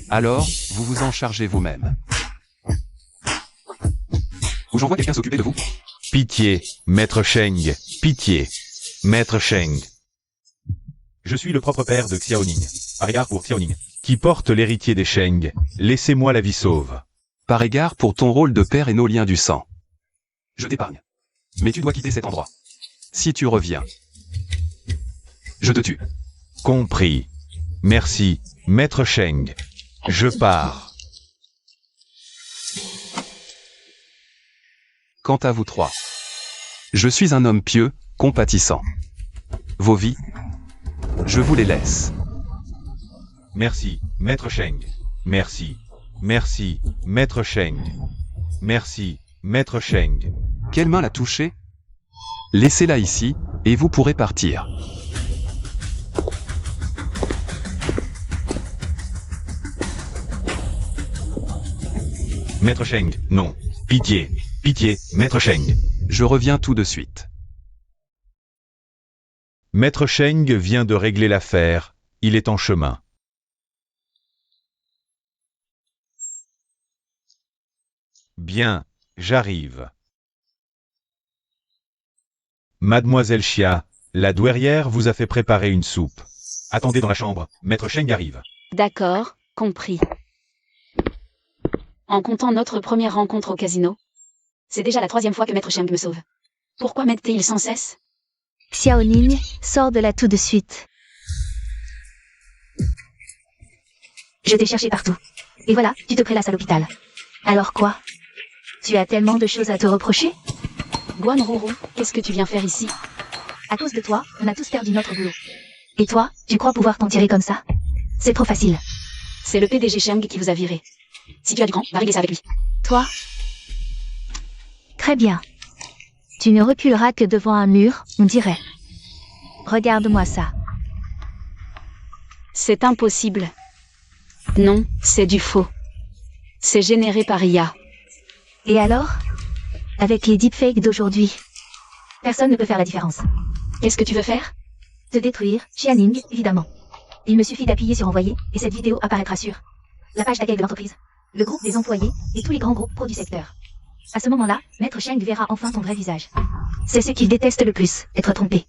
Alors, vous vous en chargez vous-même. Ou j'envoie quelqu'un s'occuper de vous? Pitié, Maître Sheng, pitié. Maître Sheng. Je suis le propre père de Xiaoning. Par égard pour Xiaoning, qui porte l'héritier des Sheng, laissez-moi la vie sauve. Par égard pour ton rôle de père et nos liens du sang. Je t'épargne. Mais tu dois quitter cet endroit. Si tu reviens, je te tue. Compris. Merci, Maître Sheng. Je pars. Quant à vous trois, je suis un homme pieux, compatissant. Vos vies, je vous les laisse. Merci, Maître Sheng. Merci. Merci, Maître Sheng. Merci, Maître Sheng. Quelle main l'a touché? Laissez-la ici, et vous pourrez partir. Maître Sheng, non. Pitié, pitié, Maître Sheng. Je reviens tout de suite. Maître Sheng vient de régler l'affaire, il est en chemin. Bien, j'arrive. Mademoiselle Xia, la douairière vous a fait préparer une soupe. Attendez dans la chambre, Maître Sheng arrive. D'accord, compris. En comptant notre première rencontre au casino, c'est déjà la 3e fois que Maître Sheng me sauve. Pourquoi m'aide-t-il sans cesse? Xiaoning, sors de là tout de suite. Je t'ai cherché partout. Et voilà, tu te prélasses à l'hôpital. Alors quoi? Tu as tellement de choses à te reprocher? Guanruru, qu'est-ce que tu viens faire ici? À cause de toi, on a tous perdu notre boulot. Et toi, tu crois pouvoir t'en tirer comme ça? C'est trop facile. C'est le PDG Sheng qui vous a viré. Si tu as du cran, va régler ça avec lui. Toi? Très bien. Tu ne reculeras que devant un mur, on dirait. Regarde-moi ça. C'est impossible. Non, c'est du faux. C'est généré par IA. Et alors? Avec les deepfakes d'aujourd'hui, personne ne peut faire la différence. Qu'est-ce que tu veux faire? Te détruire, Xianing, évidemment. Il me suffit d'appuyer sur envoyer, et cette vidéo apparaîtra sur la page d'accueil de l'entreprise, le groupe des employés, et tous les grands groupes pro du secteur. À ce moment-là, Maître Cheng verra enfin ton vrai visage. C'est ce qu'il déteste le plus, être trompé.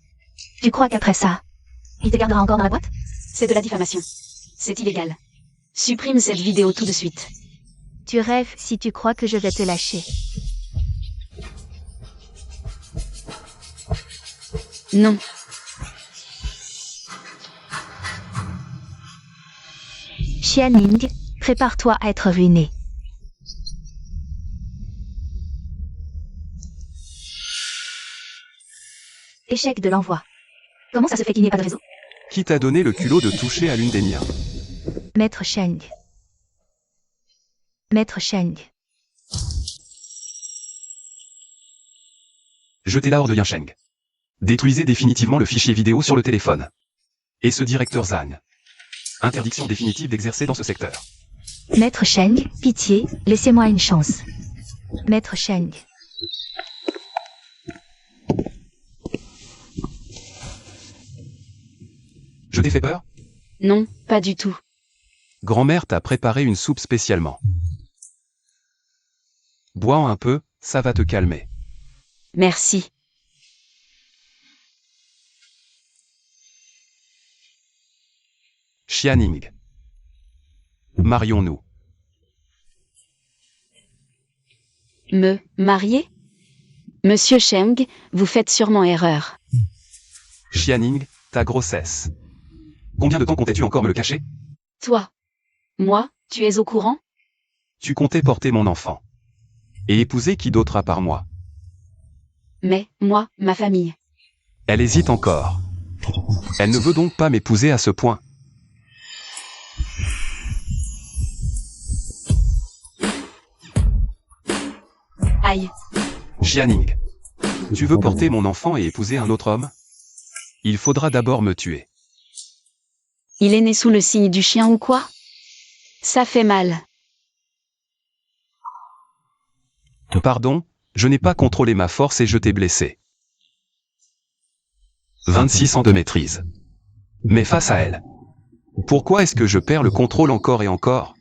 Tu crois qu'après ça, il te gardera encore dans la boîte? C'est de la diffamation. C'est illégal. Supprime cette vidéo tout de suite. Tu rêves si tu crois que je vais te lâcher. Non. Xianing, prépare-toi à être ruiné. Échec de l'envoi. Comment ça se fait qu'il n'y ait pas de réseau? Qui t'a donné le culot de toucher à l'une des miens? Maître Cheng. Maître Cheng. Jetez-la hors de Yansheng. Détruisez définitivement le fichier vidéo sur le téléphone. Et ce directeur Zhang. Interdiction définitive d'exercer dans ce secteur. Maître Cheng, pitié, laissez-moi une chance. Maître Cheng. Je t'ai fait peur? Non, pas du tout. Grand-mère t'a préparé une soupe spécialement. Bois un peu, ça va te calmer. Merci. Xianing. Marions-nous. Me marier? Monsieur Cheng, vous faites sûrement erreur. Xianing, ta grossesse. Combien de temps comptais-tu encore me le cacher? Toi. Moi, tu es au courant? Tu comptais porter mon enfant. Et épouser qui d'autre à part moi? Mais, moi, ma famille. Elle hésite encore. Elle ne veut donc pas m'épouser à ce point. Aïe. Xianing. Tu veux porter mon enfant et épouser un autre homme? Il faudra d'abord me tuer. Il est né sous le signe du chien ou quoi? Ça fait mal. Pardon, je n'ai pas contrôlé ma force et je t'ai blessé. 26 ans de maîtrise. Mais face à elle, pourquoi est-ce que je perds le contrôle encore et encore?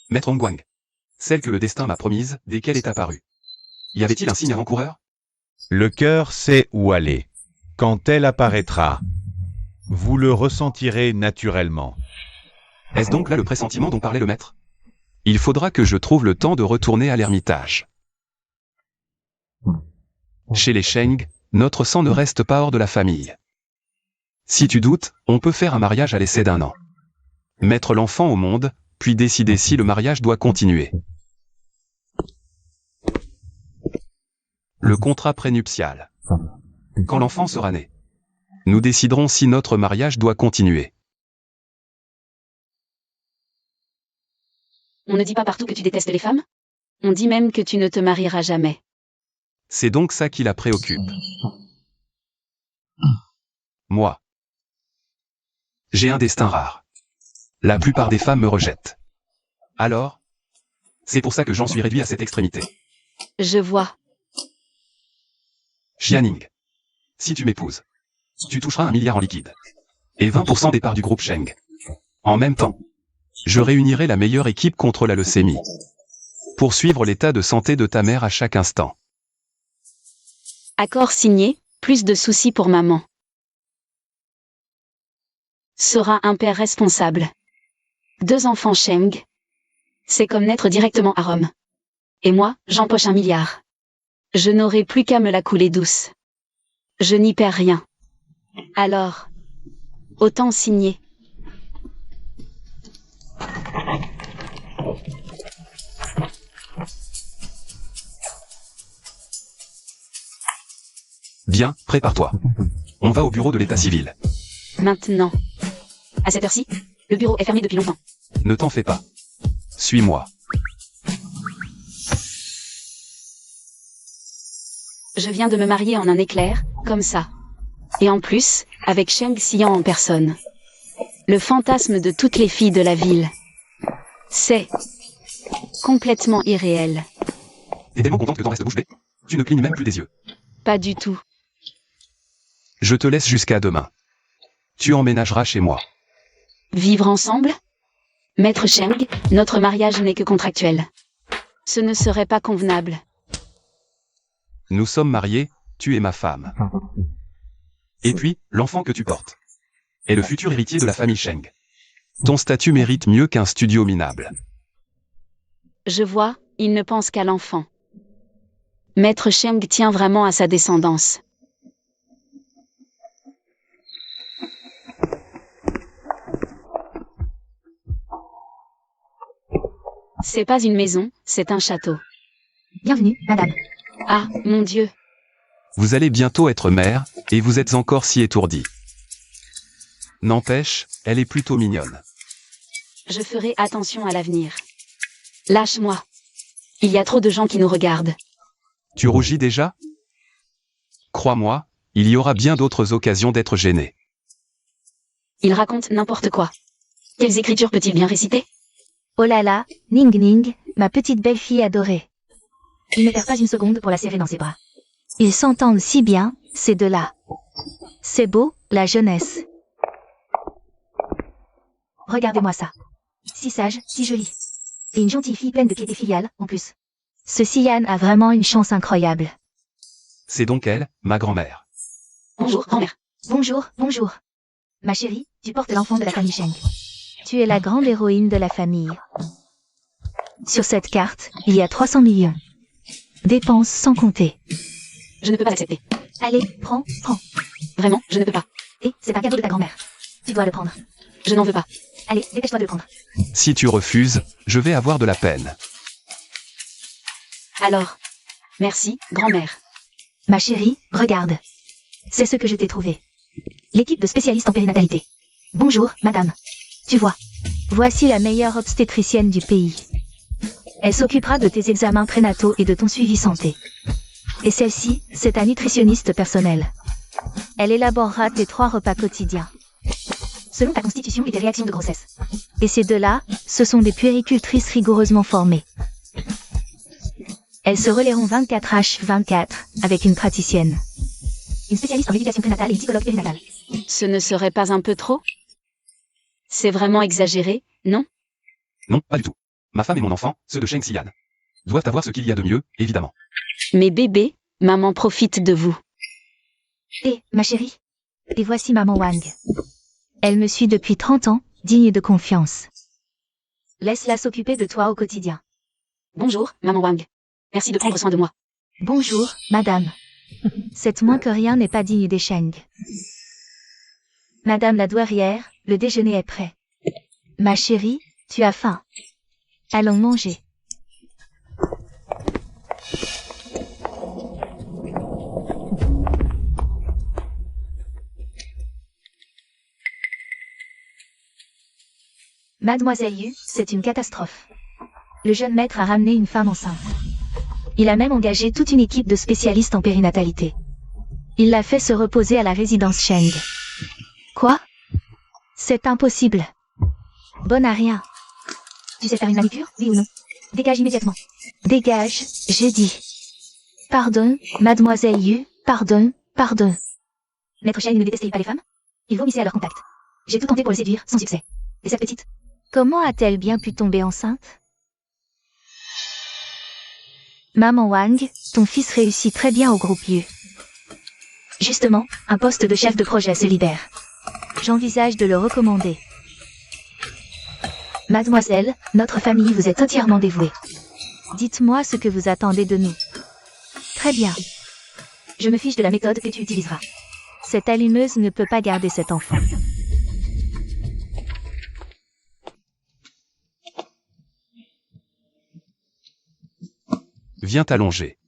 Maître Hongguang. Celle que le destin m'a promise, dès qu'elle est apparue. Y avait-il un signe avant-coureur? Le cœur sait où aller. Quand elle apparaîtra, vous le ressentirez naturellement. Est-ce donc là le pressentiment dont parlait le maître? Il faudra que je trouve le temps de retourner à l'ermitage. Chez les Cheng, notre sang ne reste pas hors de la famille. Si tu doutes, on peut faire un mariage à l'essai d'1 an. Mettre l'enfant au monde, puis décider si le mariage doit continuer. Le contrat prénuptial. Quand l'enfant sera né, nous déciderons si notre mariage doit continuer. On ne dit pas partout que tu détestes les femmes? On dit même que tu ne te marieras jamais. C'est donc ça qui la préoccupe. Moi. J'ai un destin rare. La plupart des femmes me rejettent. Alors? C'est pour ça que j'en suis réduit à cette extrémité. Je vois. Xianing. Si tu m'épouses, tu toucheras 1 milliard en liquide. Et 20% des parts du groupe Cheng. En même temps, je réunirai la meilleure équipe contre la leucémie. Pour suivre l'état de santé de ta mère à chaque instant. Accord signé, plus de soucis pour maman. Sera un père responsable. 2 enfants Cheng. C'est comme naître directement à Rome. Et moi, j'empoche 1 milliard. Je n'aurai plus qu'à me la couler douce. Je n'y perds rien. Alors, autant signer. Bien, prépare-toi. On va au bureau de l'état civil. Maintenant. À cette heure-ci, le bureau est fermé depuis longtemps. Ne t'en fais pas. Suis-moi. Je viens de me marier en un éclair, comme ça. Et en plus, avec Sheng Xian en personne. Le fantasme de toutes les filles de la ville. C'est complètement irréel. T'es tellement contente que t'en restes bouche bée. Tu ne clignes même plus des yeux. Pas du tout. Je te laisse jusqu'à demain. Tu emménageras chez moi. Vivre ensemble? Maître Sheng, notre mariage n'est que contractuel. Ce ne serait pas convenable. Nous sommes mariés, tu es ma femme. Et puis, l'enfant que tu portes est le futur héritier de la famille Sheng. Ton statut mérite mieux qu'un studio minable. Je vois, il ne pense qu'à l'enfant. Maître Sheng tient vraiment à sa descendance. C'est pas une maison, c'est un château. Bienvenue, madame. Ah, mon Dieu. Vous allez bientôt être mère, et vous êtes encore si étourdie. N'empêche, elle est plutôt mignonne. Je ferai attention à l'avenir. Lâche-moi. Il y a trop de gens qui nous regardent. Tu rougis déjà? Crois-moi, il y aura bien d'autres occasions d'être gêné. Il raconte n'importe quoi. Quelles écritures peut-il bien réciter? Oh là là, Ning Ning, ma petite belle-fille adorée. Il ne perd pas une seconde pour la serrer dans ses bras. Ils s'entendent si bien, ces deux-là. C'est beau, la jeunesse. Regardez-moi ça. Si sage, si jolie. Et une gentille fille pleine de piété filiale, en plus. Ce Xian a vraiment une chance incroyable. C'est donc elle, ma grand-mère. Bonjour, grand-mère. Bonjour, bonjour. Ma chérie, tu portes l'enfant de la famille Sheng. Tu es la grande héroïne de la famille. Sur cette carte, il y a 300 millions. Dépenses sans compter. Je ne peux pas l'accepter. Allez, prends. Vraiment, je ne peux pas. Et c'est un cadeau de ta grand-mère. Tu dois le prendre. Je n'en veux pas. Allez, dépêche-toi de le prendre. Si tu refuses, je vais avoir de la peine. Alors. Merci, grand-mère. Ma chérie, regarde. C'est ce que je t'ai trouvé. L'équipe de spécialistes en périnatalité. Bonjour, madame. Tu vois. Voici la meilleure obstétricienne du pays. Elle s'occupera de tes examens prénataux et de ton suivi santé. Et celle-ci, c'est ta nutritionniste personnelle. Elle élaborera tes 3 repas quotidiens. Selon ta constitution et tes réactions de grossesse. Et ces deux-là, ce sont des puéricultrices rigoureusement formées. Elles se relaieront 24h24 avec une praticienne. Une spécialiste en éducation prénatale et psychologue périnatale. Ce ne serait pas un peu trop? C'est vraiment exagéré, non? Non, pas du tout. Ma femme et mon enfant, ceux de Sheng Xian, doivent avoir ce qu'il y a de mieux, évidemment. Mais bébé, maman profite de vous. Et, ma chérie. Et voici maman Wang. Elle me suit depuis 30 ans, digne de confiance. Laisse-la s'occuper de toi au quotidien. Bonjour, maman Wang. Merci de prendre soin de moi. Bonjour, madame. C'est moins que rien n'est pas digne des Sheng. Madame la douairière, le déjeuner est prêt. Ma chérie, tu as faim. Allons manger. Mademoiselle Yu, c'est une catastrophe. Le jeune maître a ramené une femme enceinte. Il a même engagé toute une équipe de spécialistes en périnatalité. Il l'a fait se reposer à la résidence Sheng. Quoi? C'est impossible. Bonne à rien. Tu sais faire une manucure, oui ou non? Dégage immédiatement. Dégage, j'ai dit. Pardon, mademoiselle Yu, pardon. Maître Sheng ne détestait pas les femmes? Il vomissait à leur contact. J'ai tout tenté pour le séduire, sans succès. Et cette petite? Comment a-t-elle bien pu tomber enceinte? Maman Wang, ton fils réussit très bien au groupe Yu. Justement, un poste de chef de projet se libère. J'envisage de le recommander. Mademoiselle, notre famille vous est entièrement dévouée. Dites-moi ce que vous attendez de nous. Très bien. Je me fiche de la méthode que tu utiliseras. Cette allumeuse ne peut pas garder cet enfant. Viens t'allonger.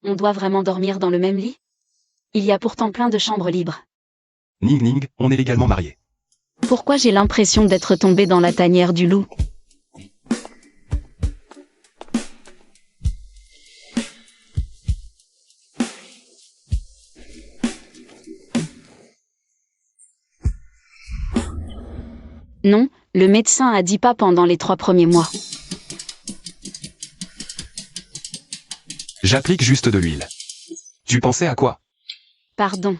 On doit vraiment dormir dans le même lit? Il y a pourtant plein de chambres libres. Ning Ning, on est légalement mariés. Pourquoi j'ai l'impression d'être tombée dans la tanière du loup? Non, le médecin a dit pas pendant les 3 premiers mois. J'applique juste de l'huile. Tu pensais à quoi? Pardon.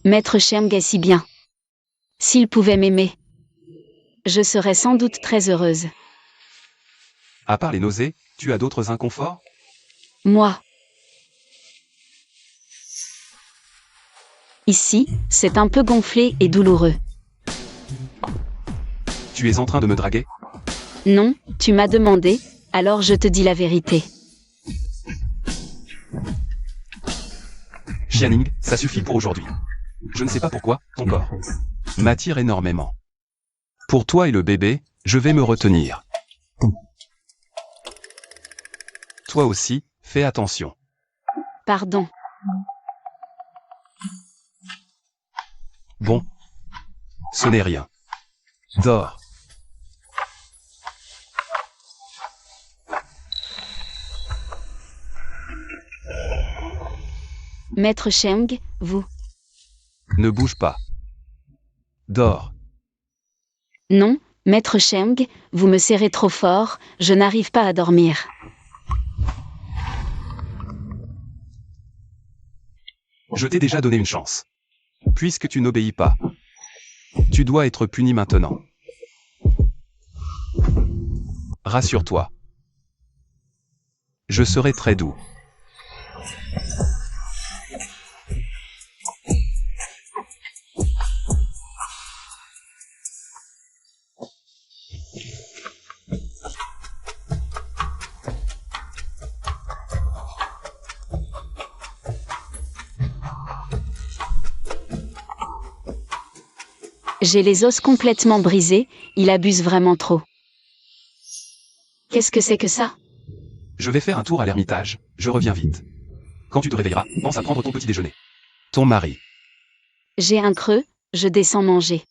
Maître Cheng est si bien. S'il pouvait m'aimer, je serais sans doute très heureuse. À part les nausées, tu as d'autres inconforts? Moi. Ici, c'est un peu gonflé et douloureux. Tu es en train de me draguer? Non, tu m'as demandé, alors je te dis la vérité. Xianing, ça suffit pour aujourd'hui. Je ne sais pas pourquoi, ton corps m'attire énormément. Pour toi et le bébé, je vais me retenir. Toi aussi, fais attention. Pardon. Bon. Ce n'est rien. Dors. Maître Cheng, vous. Ne bouge pas. Dors. Non, Maître Cheng, vous me serrez trop fort, je n'arrive pas à dormir. Je t'ai déjà donné une chance. Puisque tu n'obéis pas, tu dois être puni maintenant. Rassure-toi. Je serai très doux. J'ai les os complètement brisés, il abuse vraiment trop. Qu'est-ce que c'est que ça? Je vais faire un tour à l'ermitage, je reviens vite. Quand tu te réveilleras, pense à prendre ton petit déjeuner. Ton mari. J'ai un creux, je descends manger.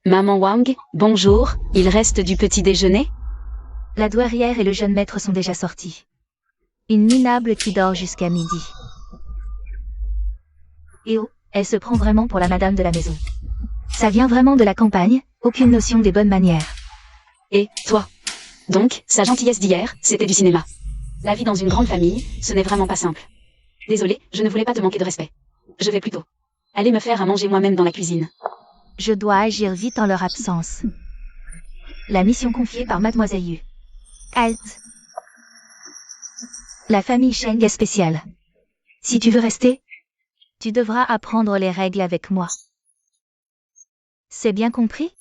Maman Wang, bonjour, il reste du petit déjeuner? La douairière et le jeune maître sont déjà sortis. Une minable qui dort jusqu'à midi. Et oh, elle se prend vraiment pour la madame de la maison. Ça vient vraiment de la campagne, aucune notion des bonnes manières. Et, toi? Donc, sa gentillesse d'hier, c'était du cinéma. La vie dans une grande famille, ce n'est vraiment pas simple. Désolée, je ne voulais pas te manquer de respect. Je vais plutôt aller me faire à manger moi-même dans la cuisine. Je dois agir vite en leur absence. La mission confiée par Mademoiselle Yu. Halte. La famille Cheng est spéciale. Si tu veux rester, tu devras apprendre les règles avec moi. C'est bien compris?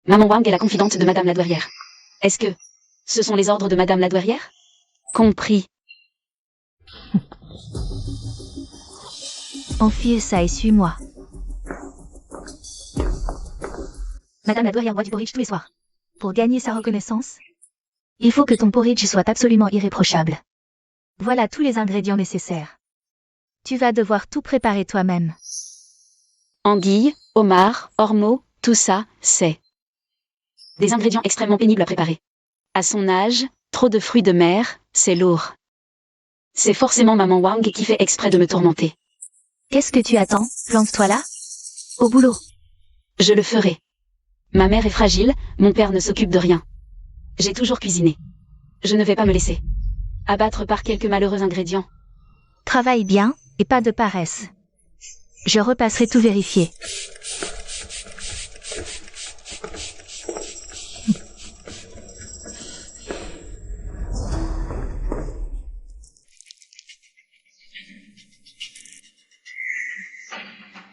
Maman Wang est la confidente de Madame la douairière. Est-ce que ce sont les ordres de Madame la douairière? Compris. Enfile ça et suis-moi. Madame la douairière boit du porridge tous les soirs. Pour gagner sa reconnaissance, Il faut que ton porridge soit absolument irréprochable. voilà tous les ingrédients nécessaires. Tu vas devoir tout préparer toi-même. Anguille, homard, ormeau, tout ça, c'est des ingrédients extrêmement pénibles à préparer. À son âge, trop de fruits de mer, c'est lourd. C'est forcément Maman Wang qui fait exprès de me tourmenter. Qu'est-ce que tu attends? Plante-toi là. Au boulot. Je le ferai. Ma mère est fragile, mon père ne s'occupe de rien. J'ai toujours cuisiné. Je ne vais pas me laisser abattre par quelques malheureux ingrédients. Travaille bien, et pas de paresse. Je repasserai tout vérifier.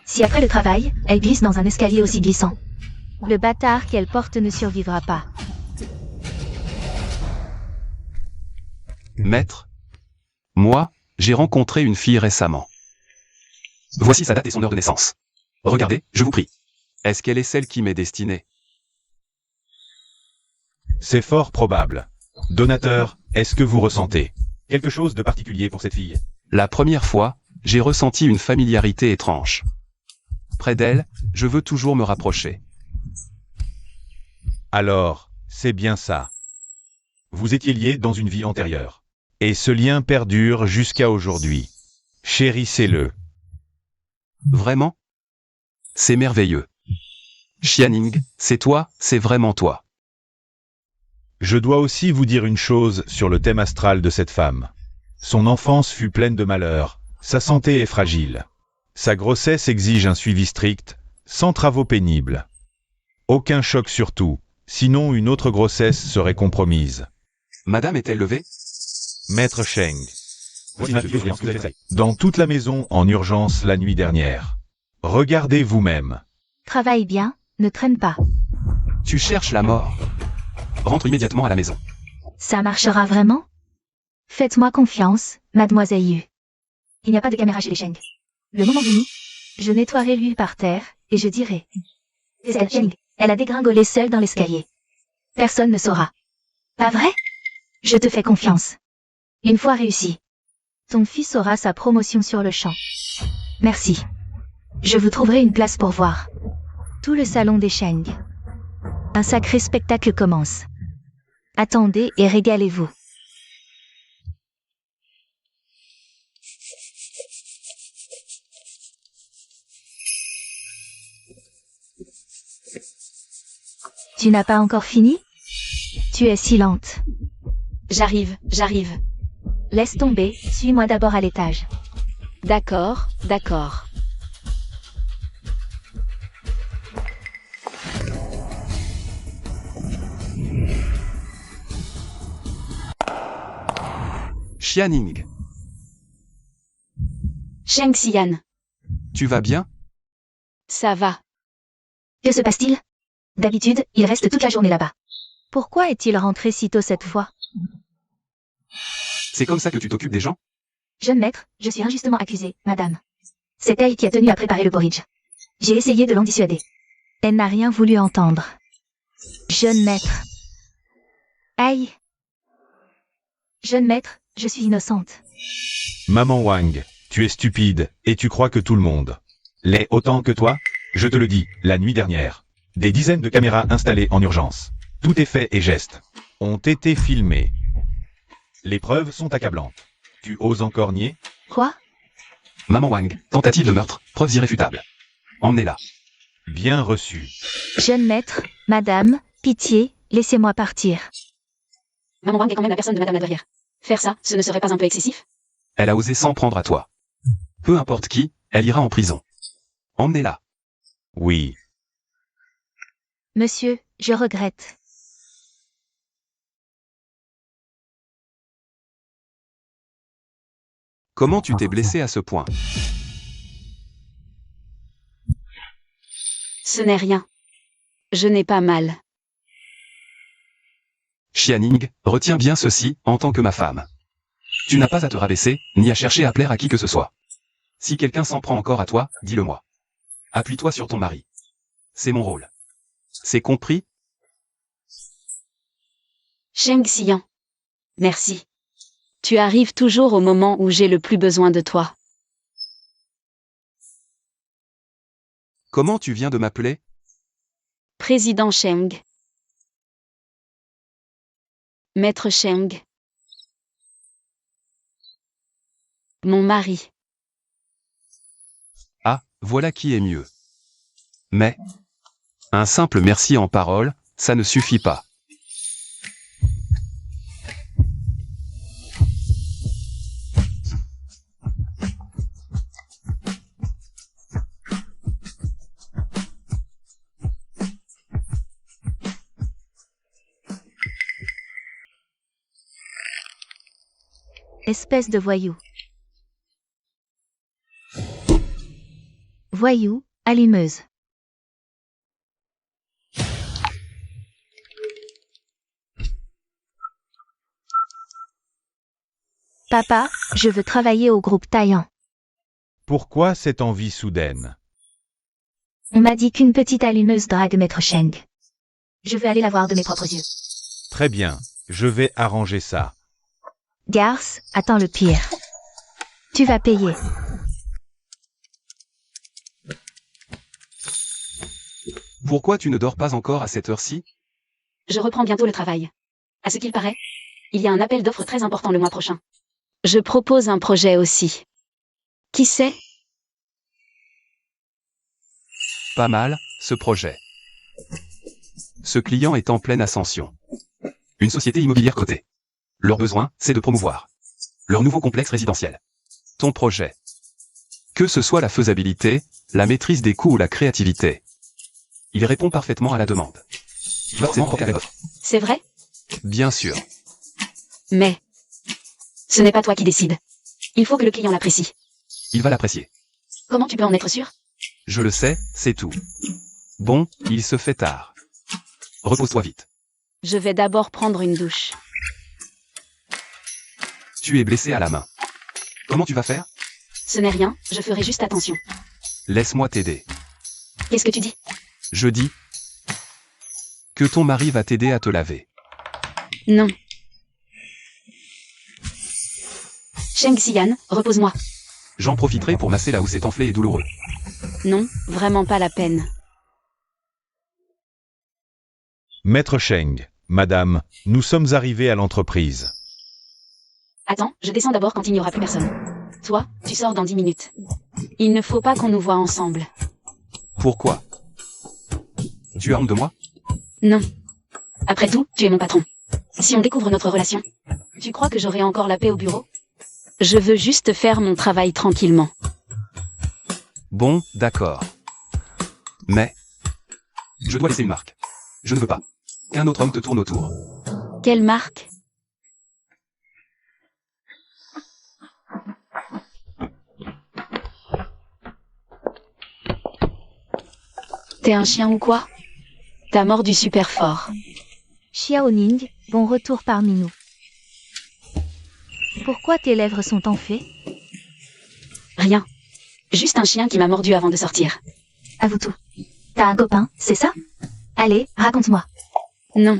Si après le travail, elle glisse dans un escalier aussi glissant. Le bâtard qu'elle porte ne survivra pas. Maître, moi, j'ai rencontré une fille récemment. Voici sa date et son heure de naissance. Regardez, je vous prie. Est-ce qu'elle est celle qui m'est destinée? C'est fort probable. Donateur, est-ce que vous ressentez quelque chose de particulier pour cette fille? La première fois, j'ai ressenti une familiarité étrange. Près d'elle, je veux toujours me rapprocher. Alors, c'est bien ça. Vous étiez liés dans une vie antérieure. Et ce lien perdure jusqu'à aujourd'hui. Chérissez-le. Vraiment? C'est merveilleux. Xianing, c'est toi, c'est vraiment toi. Je dois aussi vous dire une chose sur le thème astral de cette femme. Son enfance fut pleine de malheurs, sa santé est fragile. Sa grossesse exige un suivi strict, sans travaux pénibles. Aucun choc surtout, sinon une autre grossesse serait compromise. Madame est-elle levée? Maître Sheng. Dans toute la maison en urgence la nuit dernière. Regardez vous-même. Travaille bien, ne traîne pas. Tu cherches la mort. Rentre immédiatement à la maison. Ça marchera vraiment? Faites-moi confiance, mademoiselle Yu. Il n'y a pas de caméra chez les Sheng. Le moment venu, Je nettoierai lui par terre, et je dirai. c'est elle, Sheng. Elle a dégringolé seule dans l'escalier. Personne ne saura. Pas vrai? Je te fais confiance. Une fois réussi. Ton fils aura sa promotion sur le champ. Merci. Je vous trouverai une place pour voir. Tout le salon des Sheng. Un sacré spectacle commence. Attendez et régalez-vous. Tu n'as pas encore fini? Tu es si lente. J'arrive. Laisse tomber, suis-moi d'abord à l'étage. D'accord. Xianing, Sheng Xian, tu vas bien? ça va. Que se passe-t-il? D'habitude, il reste toute la journée là-bas. Pourquoi est-il rentré si tôt cette fois? C'est comme ça que tu t'occupes des gens? Jeune maître, je suis injustement accusée, madame. C'est elle qui a tenu à préparer le porridge. J'ai essayé de l'en dissuader. Elle n'a rien voulu entendre. Jeune maître. Aïe. Jeune maître, je suis innocente. Maman Wang, tu es stupide, et tu crois que tout le monde l'est autant que toi? Je te le dis, la nuit dernière. Des dizaines de caméras installées en urgence. Tout effet et geste ont été filmés. Les preuves sont accablantes. Tu oses encore nier? Quoi? Maman Wang, tentative de meurtre, preuves irréfutables. Emmenez-la. Bien reçu. Jeune maître, madame, pitié, laissez-moi partir. Maman Wang est quand même la personne de Madame la Douairière. Faire ça, ce ne serait pas un peu excessif? Elle a osé s'en prendre à toi. Peu importe qui, elle ira en prison. Emmenez-la. Oui. Monsieur, je regrette. Comment tu t'es blessé à ce point? Ce n'est rien. Je n'ai pas mal. Xianing, retiens bien ceci, en tant que ma femme. Tu n'as pas à te rabaisser, ni à chercher à plaire à qui que ce soit. Si quelqu'un s'en prend encore à toi, dis-le-moi. Appuie-toi sur ton mari. C'est mon rôle. C'est compris? Sheng Xian. Merci. Tu arrives toujours au moment où j'ai le plus besoin de toi. Comment tu viens de m'appeler? Président Sheng. Maître Sheng. Mon mari. Ah, voilà qui est mieux. Mais, un simple merci en parole, ça ne suffit pas. Espèce de voyou. Voyou, allumeuse. Papa, je veux travailler au groupe Taillant. Pourquoi cette envie soudaine? On m'a dit qu'une petite allumeuse drague Maître Sheng. Je veux aller la voir de mes propres yeux. Très bien, je vais arranger ça. Garce, attends le pire. Tu vas payer. Pourquoi tu ne dors pas encore à cette heure-ci? Je reprends bientôt le travail. À ce qu'il paraît, il y a un appel d'offres très important le mois prochain. Je propose un projet aussi. Qui sait? Pas mal, ce projet. Ce client est en pleine ascension. Une société immobilière cotée. Leur besoin, c'est de promouvoir leur nouveau complexe résidentiel. Ton projet. Que ce soit la faisabilité, la maîtrise des coûts ou la créativité. Il répond parfaitement à la demande. Forcément pour l'offre. C'est vrai? Bien sûr. Mais ce n'est pas toi qui décides. Il faut que le client l'apprécie. Il va l'apprécier. Comment tu peux en être sûr? Je le sais, c'est tout. Bon, il se fait tard. Repose-toi vite. Je vais d'abord prendre une douche. Tu es blessé à la main. Comment tu vas faire? Ce n'est rien, je ferai juste attention. Laisse-moi t'aider. Qu'est-ce que tu dis? Je dis que ton mari va t'aider à te laver. Non. Sheng Xian, repose-moi. J'en profiterai pour masser là où c'est enflé et douloureux. Non, vraiment pas la peine. Maître Sheng, madame, nous sommes arrivés à l'entreprise. Attends, je descends d'abord quand il n'y aura plus personne. Toi, tu sors dans 10 minutes. Il ne faut pas qu'on nous voie ensemble. Pourquoi? Tu as honte de moi? Non. Après tout, tu es mon patron. Si on découvre notre relation, tu crois que j'aurai encore la paix au bureau? Je veux juste faire mon travail tranquillement. Bon, d'accord. Mais je dois laisser une marque. Je ne veux pas qu'un autre homme te tourne autour. Quelle marque? T'es un chien ou quoi? T'as mordu super fort. Xiaoning, bon retour parmi nous. Pourquoi tes lèvres sont enflées? Rien. Juste un chien qui m'a mordu avant de sortir. Avoue tout. T'as un copain, c'est ça? Allez, raconte-moi. Non.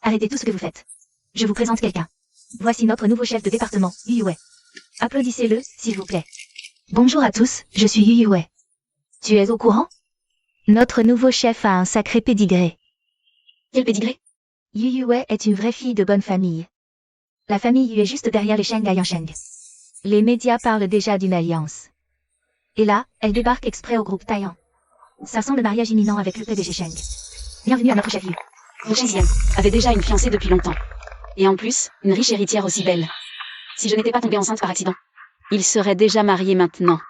Arrêtez tout ce que vous faites. Je vous présente quelqu'un. Voici notre nouveau chef de département, Yu Yuwei. Applaudissez-le, s'il vous plaît. Bonjour à tous, je suis Yu Yuwei. Tu es au courant? Notre nouveau chef a un sacré pédigré. Quel pédigré? Yu Yuwei est une vraie fille de bonne famille. La famille Yu est juste derrière les Sheng Liang Sheng. Les médias parlent déjà d'une alliance. Et là, elle débarque exprès au groupe Taiyang. Ça sent le mariage imminent avec le PDG Sheng. Bienvenue à notre chef Yu. Wu Shixian avait déjà une fiancée depuis longtemps. Et en plus, une riche héritière aussi belle. Si je n'étais pas tombée enceinte par accident, il serait déjà marié maintenant.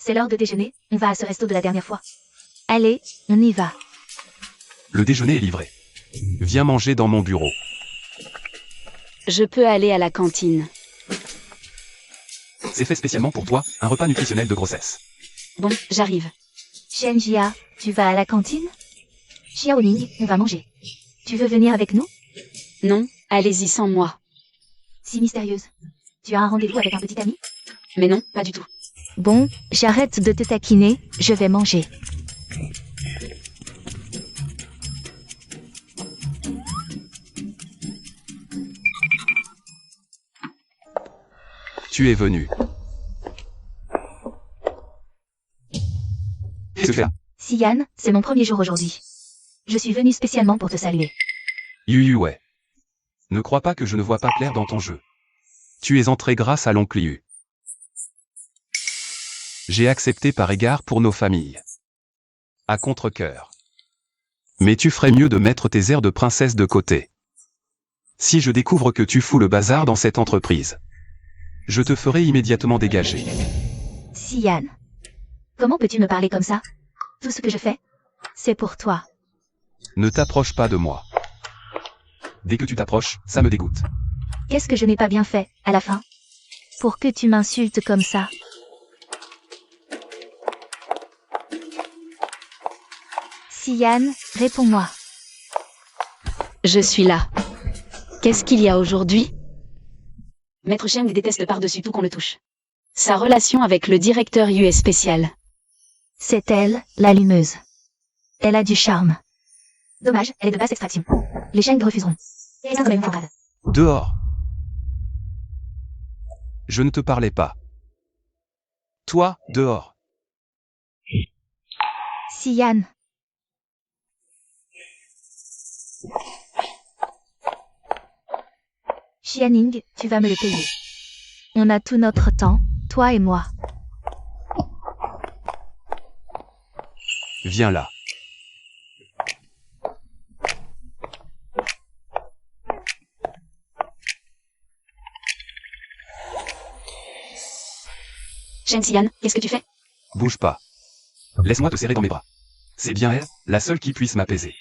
C'est l'heure de déjeuner, on va à ce resto de la dernière fois. Allez, on y va. Le déjeuner est livré. Viens manger dans mon bureau. Je peux aller à la cantine. C'est fait spécialement pour toi, un repas nutritionnel de grossesse. Bon, j'arrive. Shen Jia, tu vas à la cantine? Xiaoning, on va manger. Tu veux venir avec nous? Non, allez-y sans moi. Si mystérieuse. Tu as un rendez-vous avec un petit ami? Mais non, pas du tout. Bon, j'arrête de te taquiner, je vais manger. Tu es venu. Qu'est-ce que tu fais là? Xian, c'est mon premier jour aujourd'hui. Je suis venu spécialement pour te saluer. Yu Yuwei. Ne crois pas que je ne vois pas clair dans ton jeu. Tu es entré grâce à l'oncle Yu. J'ai accepté par égard pour nos familles. À contre-cœur. Mais tu ferais mieux de mettre tes airs de princesse de côté. Si je découvre que tu fous le bazar dans cette entreprise, je te ferai immédiatement dégager. Xian. Comment peux-tu me parler comme ça? Tout ce que je fais? C'est pour toi. Ne t'approche pas de moi. Dès que tu t'approches, ça me dégoûte. Qu'est-ce que je n'ai pas bien fait, à la fin? Pour que tu m'insultes comme ça. Xian, réponds-moi. Je suis là. Qu'est-ce qu'il y a aujourd'hui? Maître Sheng déteste par-dessus tout qu'on le touche. Sa relation avec le directeur Yu est spéciale. C'est elle, l'allumeuse. Elle a du charme. Dommage, elle est de basse extraction. Les Sheng refuseront. Et c'est quand même une camarade. Dehors. Je ne te parlais pas. Toi, dehors. Xian. Xianing, tu vas me le payer. On a tout notre temps, toi et moi. Viens là. Sheng Xian, qu'est-ce que tu fais? Bouge pas. Laisse-moi te serrer dans mes bras. C'est bien elle, la seule qui puisse m'apaiser.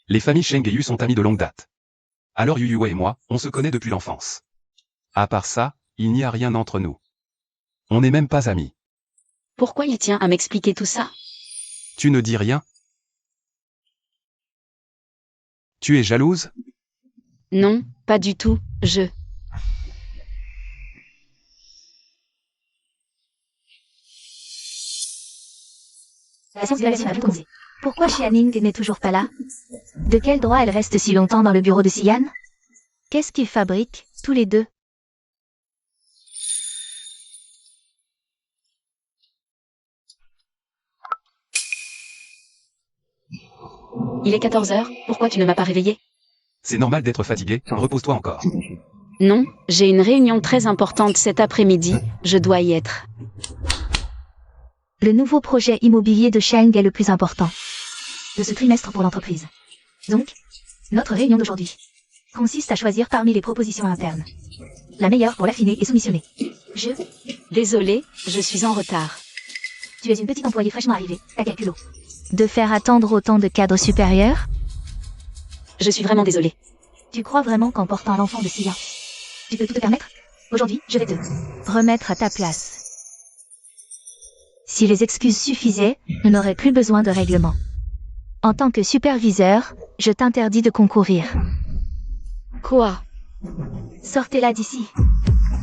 Les familles Sheng et Yu sont amies de longue date. Alors Yu Yue et moi, on se connaît depuis l'enfance. À part ça, il n'y a rien entre nous. On n'est même pas amis. Pourquoi il tient à m'expliquer tout ça? Tu ne dis rien? Tu es jalouse? Non, pas du tout, La science de la nation a tout commencé. Pourquoi Xianing n'est toujours pas là? De quel droit elle reste si longtemps dans le bureau de Xian? Qu'est-ce qu'ils fabriquent, tous les deux? Il est 14 heures, pourquoi tu ne m'as pas réveillé? C'est normal d'être fatigué, repose-toi encore. Non, j'ai une réunion très importante cet après-midi, je dois y être. Le nouveau projet immobilier de Sheng est le plus important. De ce trimestre pour l'entreprise. Donc, notre réunion d'aujourd'hui consiste à choisir parmi les propositions internes la meilleure pour l'affiner et soumissionner. Désolée, je suis en retard. Tu es une petite employée fraîchement arrivée, Takakulo. De faire attendre autant de cadres supérieurs? Je suis vraiment désolée. Tu crois vraiment qu'en portant l'enfant de Sia, tu peux tout te permettre? Aujourd'hui, je vais te Remettre à ta place. Si les excuses suffisaient, on n'aurait plus besoin de règlement. En tant que superviseur, je t'interdis de concourir. Quoi? Sortez-la d'ici.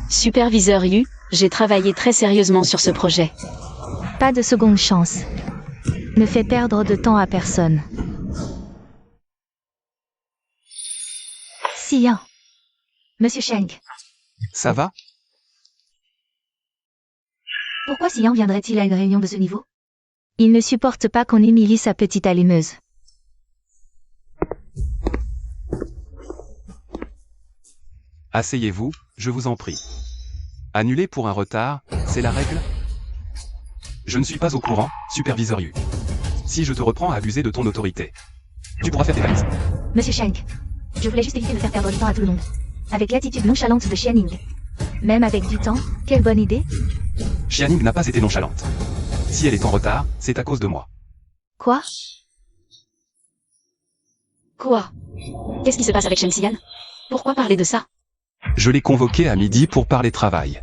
Superviseur Yu, j'ai travaillé très sérieusement sur ce projet. Pas de seconde chance. Ne fais perdre de temps à personne. Sia. Monsieur Sheng, Ça va? pourquoi Sia viendrait-il à une réunion de ce niveau? Il ne supporte pas qu'on humilie sa petite allumeuse. Asseyez-vous, je vous en prie. Annuler pour un retard, c'est la règle? Je ne suis pas au courant, superviseur Yu. Si je te reprends à abuser de ton autorité, tu pourras faire tes valises. Monsieur Sheng, je voulais juste éviter de faire perdre du temps à tout le monde. Avec l'attitude nonchalante de Xianing. Même avec du temps, quelle bonne idée. Xianing n'a pas été nonchalante. Si elle est en retard, c'est à cause de moi. Quoi? Quoi? Qu'est-ce qui se passe avec Sheng Xian? Pourquoi parler de ça? Je l'ai convoquée à midi pour parler travail.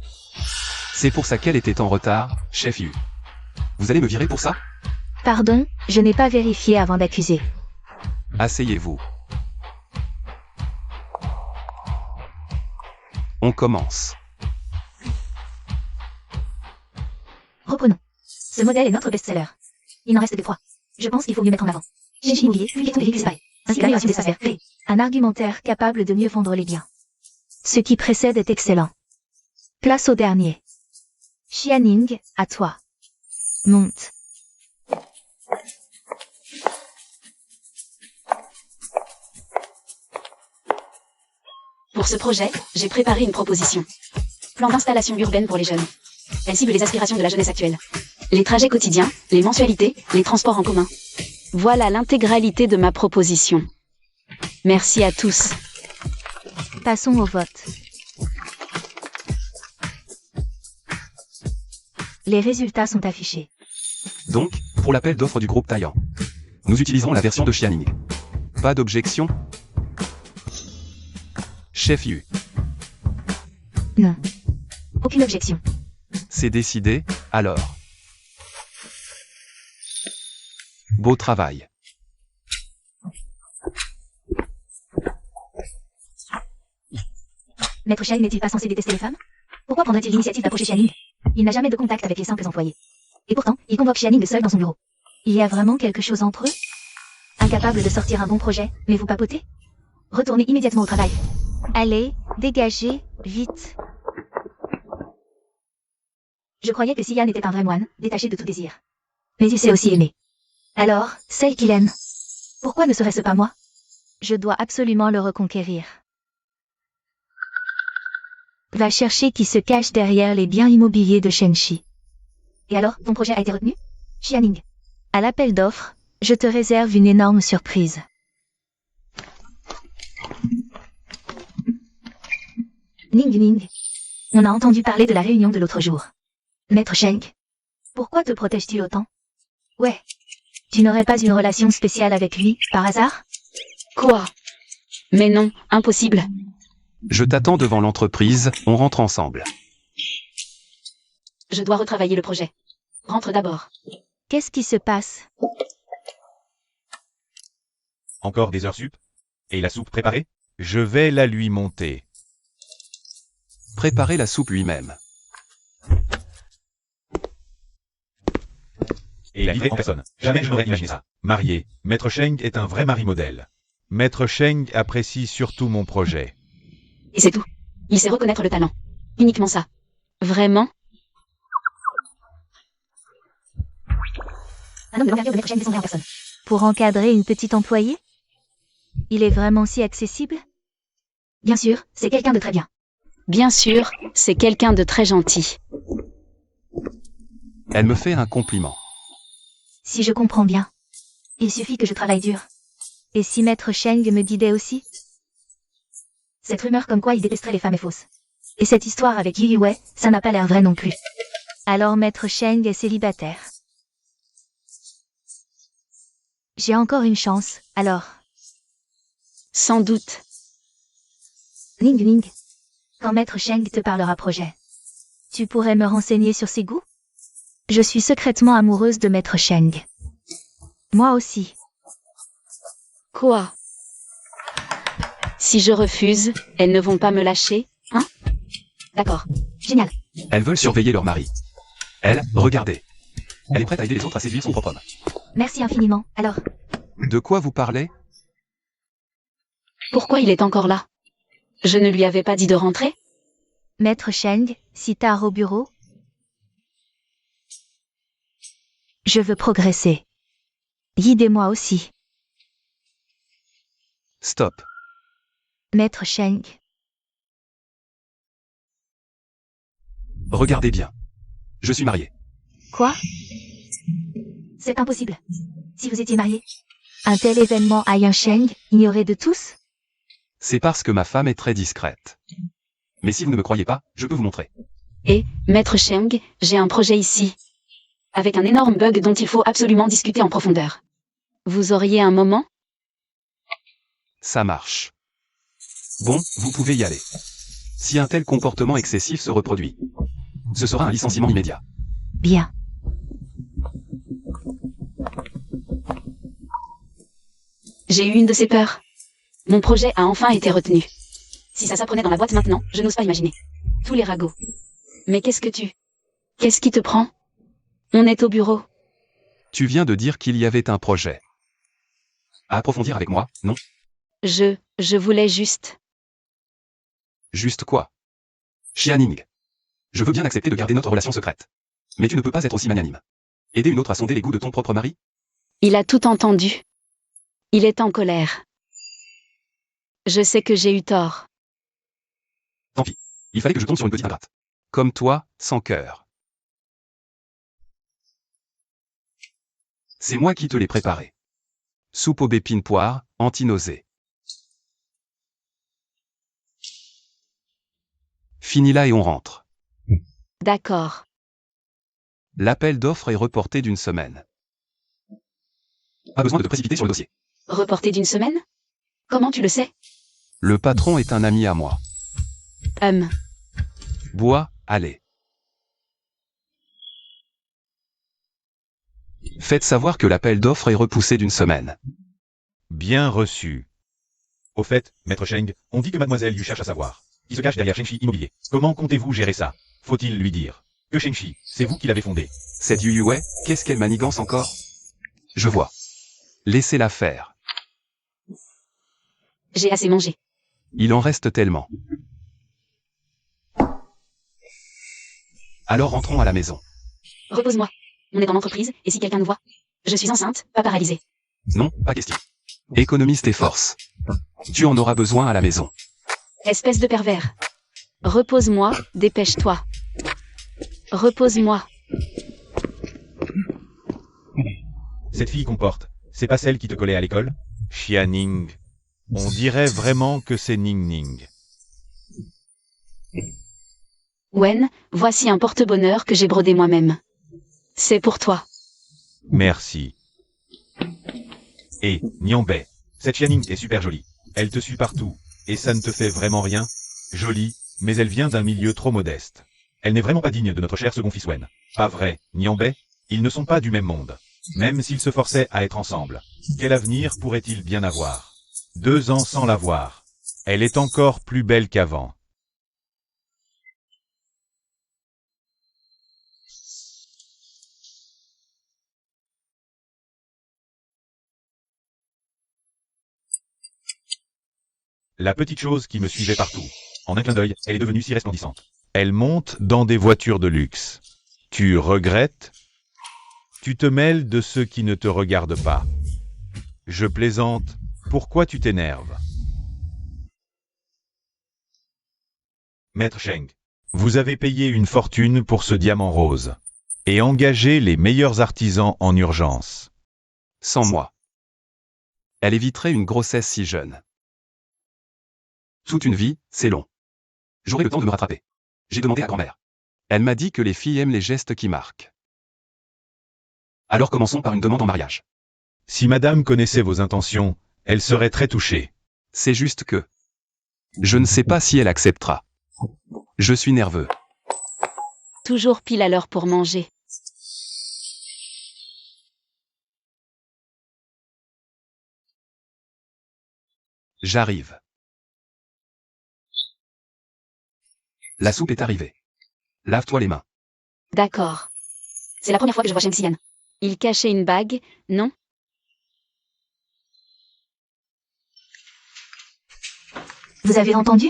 C'est pour ça qu'elle était en retard, chef Yu. Vous allez me virer pour ça? Pardon, je n'ai pas vérifié avant d'accuser. Asseyez-vous. On commence. Reprenons. Ce modèle est notre best-seller. Il n'en reste que 3. Je pense qu'il faut mieux mettre en avant. Génie immobilier, publication des véhicules séparés, ainsi que l'amélioration des espaces verts. Un argumentaire capable de mieux vendre les biens. Ce qui précède est excellent. Place au dernier. Xianing, à toi. Monte. Pour ce projet, j'ai préparé une proposition. Plan d'installation urbaine pour les jeunes. Elle cible les aspirations de la jeunesse actuelle. Les trajets quotidiens, les mensualités, les transports en commun. Voilà l'intégralité de ma proposition. Merci à tous. Passons au vote. Les résultats sont affichés. Donc, pour l'appel d'offres du groupe Taillant, nous utiliserons la version de Xianing. Pas d'objection? Chef Yu, Non. Aucune objection. c'est décidé, alors. Beau travail. Maître Sheng n'est-il pas censé détester les femmes? Pourquoi prendrait-il l'initiative d'approcher Xianing? Il n'a jamais de contact avec les simples employés. Et pourtant, il convoque Xianing seul dans son bureau. Il y a vraiment quelque chose entre eux? Incapable de sortir un bon projet, mais vous papotez? Retournez immédiatement au travail. Allez, dégagez, vite. Je croyais que Xian était un vrai moine, détaché de tout désir. Mais il sait aussi aimer. Alors, celle qu'il aime. Pourquoi ne serait-ce pas moi? Je dois absolument le reconquérir. Va chercher qui se cache derrière les biens immobiliers de Shenxi. Et alors, ton projet a été retenu? Xianing. À l'appel d'offres, je te réserve une énorme surprise. Ning. On a entendu parler de la réunion de l'autre jour. Maître Sheng. Pourquoi te protèges-tu autant? Ouais. Tu n'aurais pas une relation spéciale avec lui, par hasard? Quoi? Mais non, impossible. Je t'attends devant l'entreprise, on rentre ensemble. Je dois retravailler le projet. Rentre d'abord. Qu'est-ce qui se passe? Encore des heures sup? Et la soupe préparée? Je vais la lui monter. Préparer la soupe lui-même. Et la livrer en personne. Jamais je n'aurais imaginé ça. Marié, Maître Sheng est un vrai mari modèle. Maître Sheng apprécie surtout mon projet. Et c'est tout. Il sait reconnaître le talent. Uniquement ça. Vraiment? Un homme de l'envergure de Maître Sheng descendrait en personne. Pour encadrer une petite employée? Il est vraiment si accessible? Bien sûr, c'est quelqu'un de très bien. Bien sûr, c'est quelqu'un de très gentil. Elle me fait un compliment. Si je comprends bien. Il suffit que je travaille dur. Et si Maître Sheng me guidait aussi? Cette rumeur comme quoi il détesterait les femmes est fausse. Et cette histoire avec Yu Wei, ça n'a pas l'air vrai non plus. Alors Maître Sheng est célibataire. J'ai encore une chance, alors. Sans doute. Ning. Quand Maître Sheng te parlera projet. Tu pourrais me renseigner sur ses goûts? Je suis secrètement amoureuse de Maître Sheng. Moi aussi. Quoi? Si je refuse, elles ne vont pas me lâcher, hein? D'accord. Génial. Elles veulent surveiller leur mari. Elle, regardez. Elle est prête à aider les autres à séduire son propre homme. Merci infiniment. Alors, De quoi vous parlez? Pourquoi il est encore là? Je ne lui avais pas dit de rentrer? Maître Sheng, si tard au bureau? Je veux progresser. Guidez-moi aussi. Stop. Maître Sheng. Regardez bien. Je suis marié. Quoi? c'est impossible. Si vous étiez marié. Un tel événement à Yansheng, ignoré de tous? C'est parce que ma femme est très discrète. Mais si vous ne me croyez pas, je peux vous montrer. Et, Maître Sheng, j'ai un projet ici. Avec un énorme bug dont il faut absolument discuter en profondeur. Vous auriez un moment? Ça marche. Bon, vous pouvez y aller. Si un tel comportement excessif se reproduit, ce sera un licenciement immédiat. Bien. J'ai eu une de ces peurs. Mon projet a enfin été retenu. Si ça s'apprenait dans la boîte maintenant, je n'ose pas imaginer. Tous les ragots. Mais qu'est-ce qui te prend? On est au bureau. Tu viens de dire qu'il y avait un projet. À approfondir avec moi, non? Je voulais juste... Juste quoi? Xianing. Je veux bien accepter de garder notre relation secrète. Mais tu ne peux pas être aussi magnanime. Aider une autre à sonder les goûts de ton propre mari? Il a tout entendu. Il est en colère. Je sais que j'ai eu tort. Tant pis. Il fallait que je tombe sur une petite ingrate. Comme toi, sans cœur. C'est moi qui te l'ai préparé. Soupe aubépine poire, anti-nausée. Fini là et on rentre. D'accord. L'appel d'offres est reporté d'1 semaine. Pas besoin de te précipiter sur le dossier. Reporté d'1 semaine? Comment tu le sais? Le patron est un ami à moi. Bois, allez. Faites savoir que l'appel d'offres est repoussé d'1 semaine. Bien reçu. Au fait, Maître Sheng, on dit que Mademoiselle Yu cherche à savoir. Qui se cache derrière Shengxi Immobilier. Comment comptez-vous gérer ça? Faut-il lui dire que Shengxi, c'est vous qui l'avez fondé? Cette Yu Wei, qu'est-ce qu'elle manigance encore? Je vois. Laissez-la faire. J'ai assez mangé. Il en reste tellement. Alors rentrons à la maison. Repose-moi. On est en entreprise, et si quelqu'un nous voit? Je suis enceinte, pas paralysée. Non, pas question. Économise tes forces. Tu en auras besoin à la maison. Espèce de pervers. Repose-moi, dépêche-toi. Repose-moi. Cette fille qu'on porte, c'est pas celle qui te collait à l'école? Xianing. On dirait vraiment que c'est Ning Ning. Wen, voici un porte-bonheur que j'ai brodé moi-même. C'est pour toi. Merci. Et, Niambé, cette Xianing est super jolie. Elle te suit partout, et ça ne te fait vraiment rien? Jolie, mais elle vient d'un milieu trop modeste. Elle n'est vraiment pas digne de notre cher second fils Wen. Pas vrai, Niambé? Ils ne sont pas du même monde. Même s'ils se forçaient à être ensemble, quel avenir pourrait-il bien avoir? 2 ans sans la voir. Elle est encore plus belle qu'avant. La petite chose qui me suivait partout. En un clin d'œil, elle est devenue si resplendissante. Elle monte dans des voitures de luxe. Tu regrettes? Tu te mêles de ceux qui ne te regardent pas. Je plaisante. Pourquoi tu t'énerves? Maître Sheng, vous avez payé une fortune pour ce diamant rose. Et engagé les meilleurs artisans en urgence. Sans moi. Elle éviterait une grossesse si jeune. Toute une vie, c'est long. J'aurai le temps de me rattraper. J'ai demandé à grand-mère. Elle m'a dit que les filles aiment les gestes qui marquent. Alors commençons par une demande en mariage. Si madame connaissait vos intentions, elle serait très touchée. C'est juste que... Je ne sais pas si elle acceptera. Je suis nerveux. Toujours pile à l'heure pour manger. J'arrive. La soupe est arrivée. Lave-toi les mains. D'accord. C'est la première fois que je vois Sheng Xian. Il cachait une bague, non? Vous avez entendu?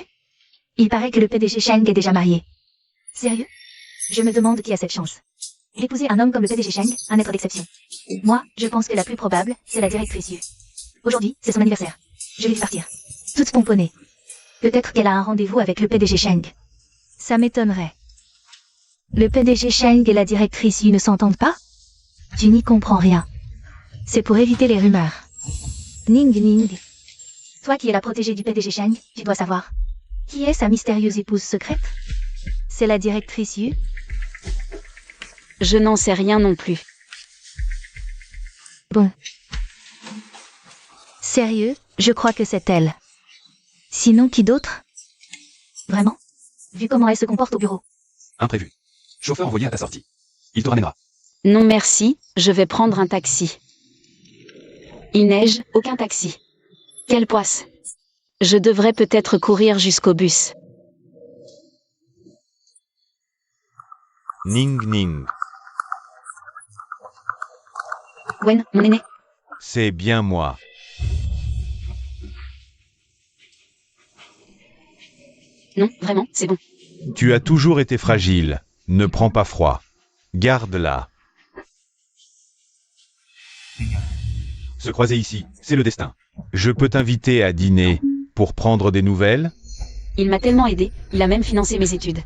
Il paraît que le PDG Sheng est déjà marié. Sérieux? Je me demande qui a cette chance. D'épouser un homme comme le PDG Sheng, un être d'exception. Moi, je pense que la plus probable, c'est la directrice Yu. Aujourd'hui, c'est son anniversaire. Je vais partir. Toute pomponnée. Peut-être qu'elle a un rendez-vous avec le PDG Sheng. Ça m'étonnerait. Le PDG Sheng et la directrice Yu ne s'entendent pas? Tu n'y comprends rien. C'est pour éviter les rumeurs. Ning Ning. Toi qui es la protégée du PDG Sheng, tu dois savoir. Qui est sa mystérieuse épouse secrète? C'est la directrice Yu? Je n'en sais rien non plus. Bon. Sérieux, je crois que c'est elle. Sinon, qui d'autre? Vraiment? Vu comment elle se comporte au bureau. Imprévu. Chauffeur envoyé à ta sortie. Il te ramènera. Non merci, je vais prendre un taxi. Il neige, aucun taxi. Quelle poisse. Je devrais peut-être courir jusqu'au bus. Ning Ning. Wen, mon aîné. C'est bien moi. Non, vraiment, c'est bon. Tu as toujours été fragile. Ne prends pas froid. Garde-la. Se croiser ici, c'est le destin. Je peux t'inviter à dîner pour prendre des nouvelles? Il m'a tellement aidé, il a même financé mes études.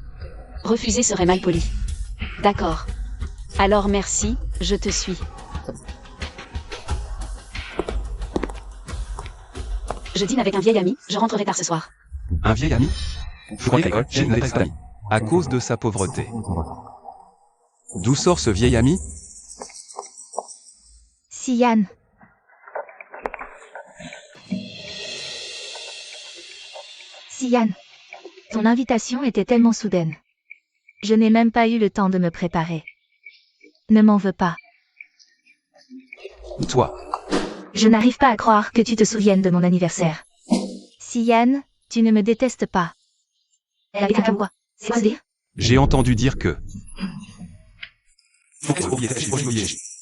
Refuser serait mal poli. D'accord. Alors merci, je te suis. Je dîne avec un vieil ami, je rentrerai tard ce soir. Un vieil ami? Je croyais qu'à l'école, Sheng n'avait pas d'amis. À cause de sa pauvreté. D'où sort ce vieil ami? Xian. Xian. Ton invitation était tellement soudaine. Je n'ai même pas eu le temps de me préparer. Ne m'en veux pas. Toi. Je n'arrive pas à croire que tu te souviennes de mon anniversaire. Xian, tu ne me détestes pas. Elle avait un quoi? C'est quoi ce délire? J'ai entendu dire que...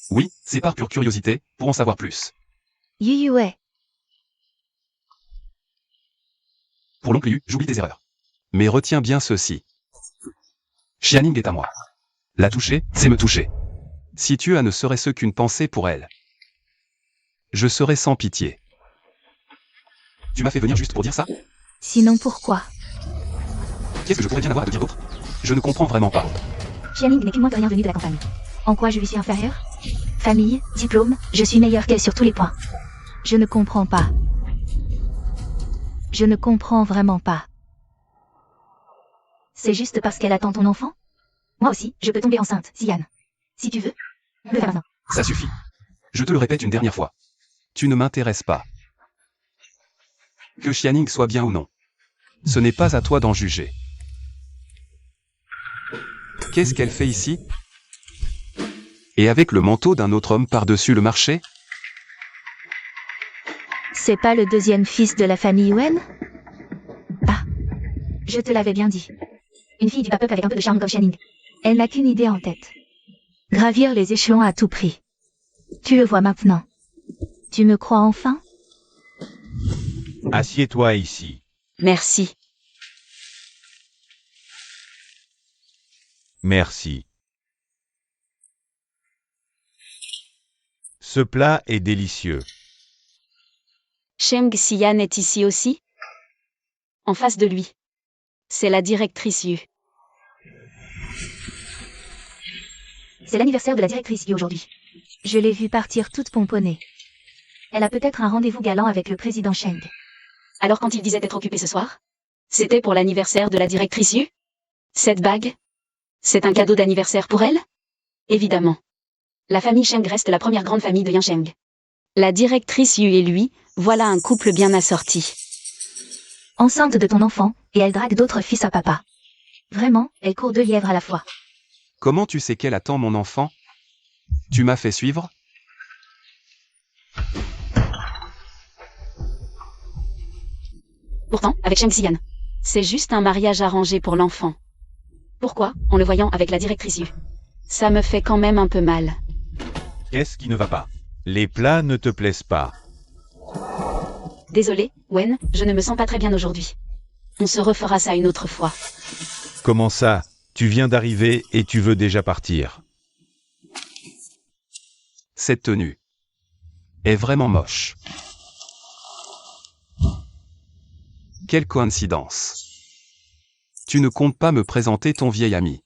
Oui, c'est par pure curiosité, pour en savoir plus. Yu Yue. Pour l'oncle Yu, j'oublie tes erreurs. Mais retiens bien ceci. Xianing est à moi. La toucher, c'est me toucher. Si tu as ne serait-ce qu'une pensée pour elle, je serai sans pitié. Tu m'as fait venir juste pour dire ça? Sinon pourquoi? Qu'est-ce que je pourrais bien avoir à te dire d'autre? Je ne comprends vraiment pas. Xianing n'est qu'une moins que rien venue de la campagne. En quoi je lui suis inférieure? Famille, diplôme, je suis meilleure qu'elle sur tous les points. Je ne comprends pas. Je ne comprends vraiment pas. C'est juste parce qu'elle attend ton enfant? Moi aussi, je peux tomber enceinte, Xian. Si tu veux, le fais maintenant. Ça suffit. Je te le répète une dernière fois. Tu ne m'intéresses pas. Que Xianing soit bien ou non. Ce n'est pas à toi d'en juger. Qu'est-ce qu'elle fait ici? Et avec le manteau d'un autre homme par-dessus le marché? C'est pas le deuxième fils de la famille Wen? Ah, je te l'avais bien dit. Une fille du bas peuple avec un peu de charme comme Xianing. Elle n'a qu'une idée en tête. Gravir les échelons à tout prix. Tu le vois maintenant. Tu me crois enfin? Assieds-toi ici. Merci. Merci. Ce plat est délicieux. Sheng Xian est ici aussi? En face de lui. C'est la directrice Yu. C'est l'anniversaire de la directrice Yu aujourd'hui. Je l'ai vue partir toute pomponnée. Elle a peut-être un rendez-vous galant avec le président Sheng. Alors quand il disait être occupé ce soir? C'était pour l'anniversaire de la directrice Yu? Cette bague? C'est un cadeau d'anniversaire pour elle? Évidemment. La famille Sheng reste la première grande famille de Yansheng. La directrice Yu et lui, voilà un couple bien assorti. Enceinte de ton enfant, et elle drague d'autres fils à papa. Vraiment, elle court 2 lièvres à la fois. Comment tu sais qu'elle attend mon enfant? Tu m'as fait suivre? Pourtant, avec Sheng Xian, c'est juste un mariage arrangé pour l'enfant. Pourquoi, en le voyant avec la directrice Yu? Ça me fait quand même un peu mal. Qu'est-ce qui ne va pas? Les plats ne te plaisent pas. Désolé, Wen, je ne me sens pas très bien aujourd'hui. On se refera ça une autre fois. Comment ça? Tu viens d'arriver et tu veux déjà partir. Cette tenue est vraiment moche. Quelle coïncidence. Tu ne comptes pas me présenter ton vieil ami.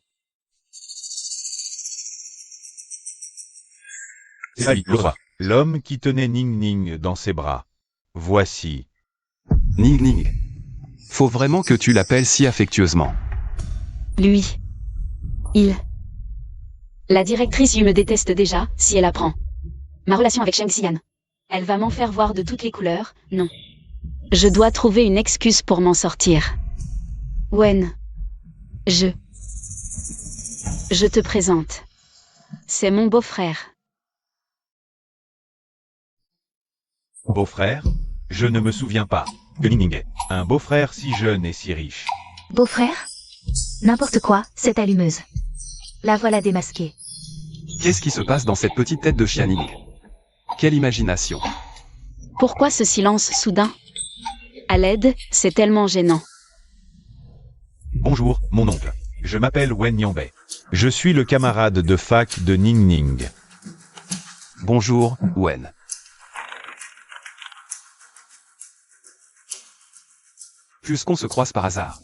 C'est lui, le roi. L'homme qui tenait Ning Ning dans ses bras. Voici. Ning Ning. Faut vraiment que tu l'appelles si affectueusement. Lui. Il. La directrice Yu me déteste déjà, si elle apprend. Ma relation avec Sheng Xian. Elle va m'en faire voir de toutes les couleurs, non. Je dois trouver une excuse pour m'en sortir. Wen. Je te présente. C'est mon beau-frère. Beau-frère? Je ne me souviens pas que Ning Ning ait un beau-frère si jeune et si riche. Beau-frère? N'importe quoi, cette allumeuse. La voilà démasquée. Qu'est-ce qui se passe dans cette petite tête de Xianing? Quelle imagination. Pourquoi ce silence soudain? À l'aide, c'est tellement gênant. Bonjour, mon oncle. Je m'appelle Wen Yanbei. Je suis le camarade de fac de Ning Ning. Bonjour, Wen. Puisqu'on se croise par hasard,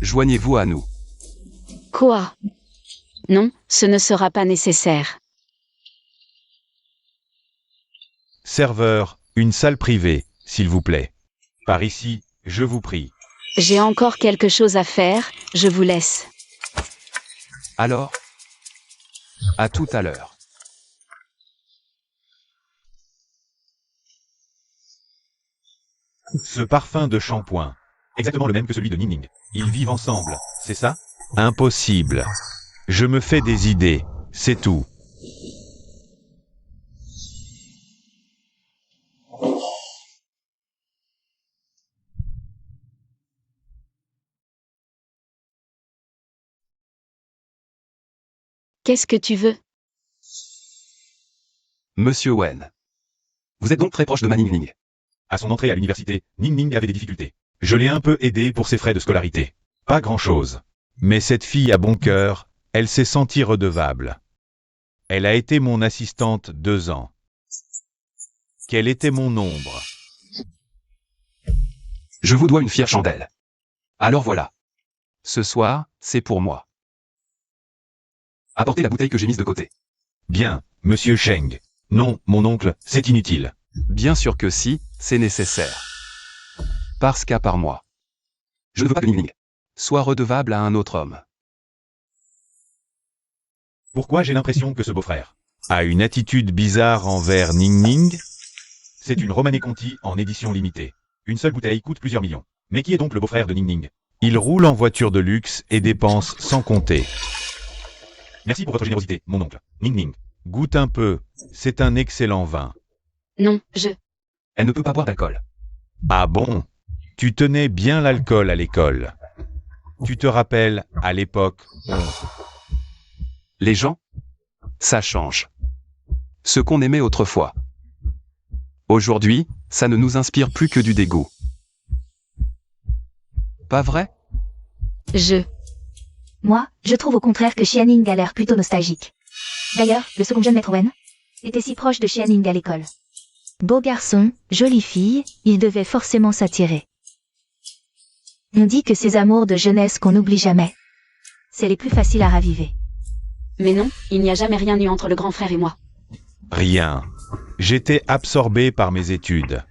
joignez-vous à nous. Quoi? Non, ce ne sera pas nécessaire. Serveur, une salle privée, s'il vous plaît. Par ici, je vous prie. J'ai encore quelque chose à faire, je vous laisse. Alors, à tout à l'heure. Ce parfum de shampoing. Exactement le même que celui de Ning Ning. Ils vivent ensemble, c'est ça? Impossible. Je me fais des idées, c'est tout. Qu'est-ce que tu veux? Monsieur Wen. Vous êtes donc très proche de ma Ning Ning. À son entrée à l'université, Ning Ning avait des difficultés. Je l'ai un peu aidé pour ses frais de scolarité. Pas grand-chose. Mais cette fille a bon cœur, elle s'est sentie redevable. Elle a été mon assistante 2 ans. Qu'elle était mon ombre. Je vous dois une fière chandelle. Alors voilà. Ce soir, c'est pour moi. Apportez la bouteille que j'ai mise de côté. Bien, monsieur Cheng. Non, mon oncle, c'est inutile. Bien sûr que si, c'est nécessaire. Parce qu'à part moi. Je ne veux pas que Ning Ning soit redevable à un autre homme. Pourquoi j'ai l'impression que ce beau-frère a une attitude bizarre envers Ning Ning? C'est une Romanée Conti en édition limitée. Une seule bouteille coûte plusieurs millions. Mais qui est donc le beau-frère de Ning Ning? Il roule en voiture de luxe et dépense sans compter. Merci pour votre générosité, mon oncle. Ning Ning. Goûte un peu. C'est un excellent vin. Non, Elle ne peut pas boire d'alcool. Ah bon? Tu tenais bien l'alcool à l'école. Tu te rappelles, à l'époque, Les gens? Ça change. Ce qu'on aimait autrefois. Aujourd'hui, ça ne nous inspire plus que du dégoût. Pas vrai? Moi, je trouve au contraire que Xianing a l'air plutôt nostalgique. D'ailleurs, le second jeune maître Wen était si proche de Xianing à l'école. Beau garçon, jolie fille, ils devaient forcément s'attirer. On dit que ces amours de jeunesse qu'on n'oublie jamais, c'est les plus faciles à raviver. Mais non, il n'y a jamais rien eu entre le grand frère et moi. rien. J'étais absorbé par mes études.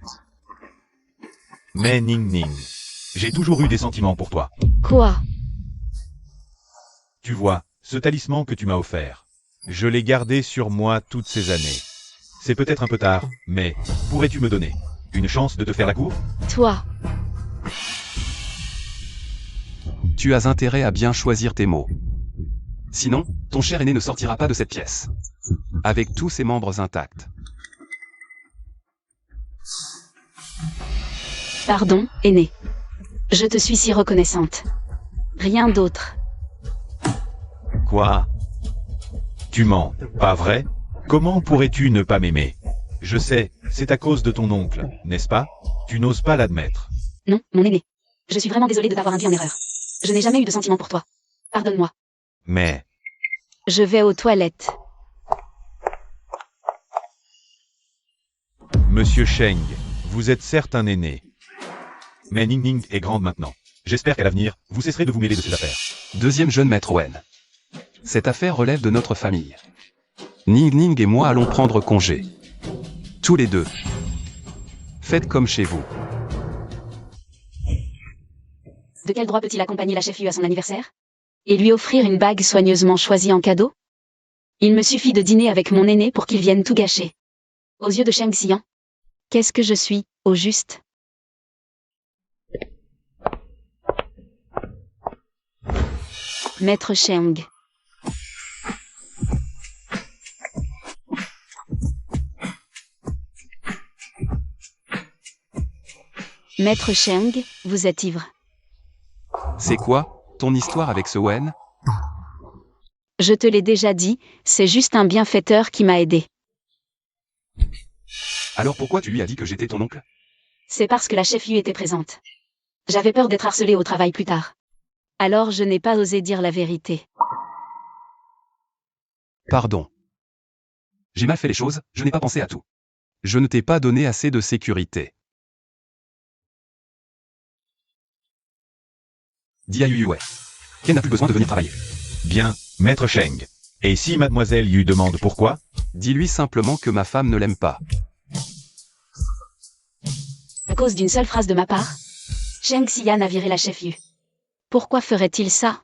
Mais Ning Ning, j'ai toujours eu des sentiments pour toi. Quoi? Tu vois, ce talisman que tu m'as offert, je l'ai gardé sur moi toutes ces années. C'est peut-être un peu tard, mais pourrais-tu me donner une chance de te faire la cour? Toi? Tu as intérêt à bien choisir tes mots. Sinon, ton cher aîné ne sortira pas de cette pièce. Avec tous ses membres intacts. Pardon, aîné. Je te suis si reconnaissante. Rien d'autre. Quoi? Tu mens, pas vrai? Comment pourrais-tu ne pas m'aimer? Je sais, c'est à cause de ton oncle, n'est-ce pas? Tu n'oses pas l'admettre. Non, mon aîné. Je suis vraiment désolée de t'avoir induit en erreur. Je n'ai jamais eu de sentiment pour toi. Pardonne-moi. Mais, Je vais aux toilettes. Monsieur Cheng, vous êtes certes un aîné. Mais Ning Ning est grande maintenant. J'espère qu'à l'avenir, vous cesserez de vous mêler de ces affaires. Deuxième jeune maître Wen. Cette affaire relève de notre famille. Ning Ning et moi allons prendre congé. Tous les deux. Faites comme chez vous. De quel droit peut-il accompagner la chef-lieu à son anniversaire? Et lui offrir une bague soigneusement choisie en cadeau? Il me suffit de dîner avec mon aîné pour qu'il vienne tout gâcher. Aux yeux de Sheng Xian, qu'est-ce que je suis, au juste? Maître Cheng. Maître Cheng, vous êtes ivre. C'est quoi, ton histoire avec ce Wen? Je te l'ai déjà dit, c'est juste un bienfaiteur qui m'a aidé. Alors pourquoi tu lui as dit que j'étais ton oncle? C'est parce que la chef-lieu était présente. J'avais peur d'être harcelée au travail plus tard. Alors je n'ai pas osé dire la vérité. Pardon. J'ai mal fait les choses, je n'ai pas pensé à tout. Je ne t'ai pas donné assez de sécurité. Dis à Yu Yue. Ken n'a plus besoin de venir travailler. Bien, maître Cheng. Et si mademoiselle Yu demande pourquoi? Dis-lui simplement que ma femme ne l'aime pas. À cause d'une seule phrase de ma part, Sheng Xian a viré la chef-lieu. Pourquoi ferait-il ça?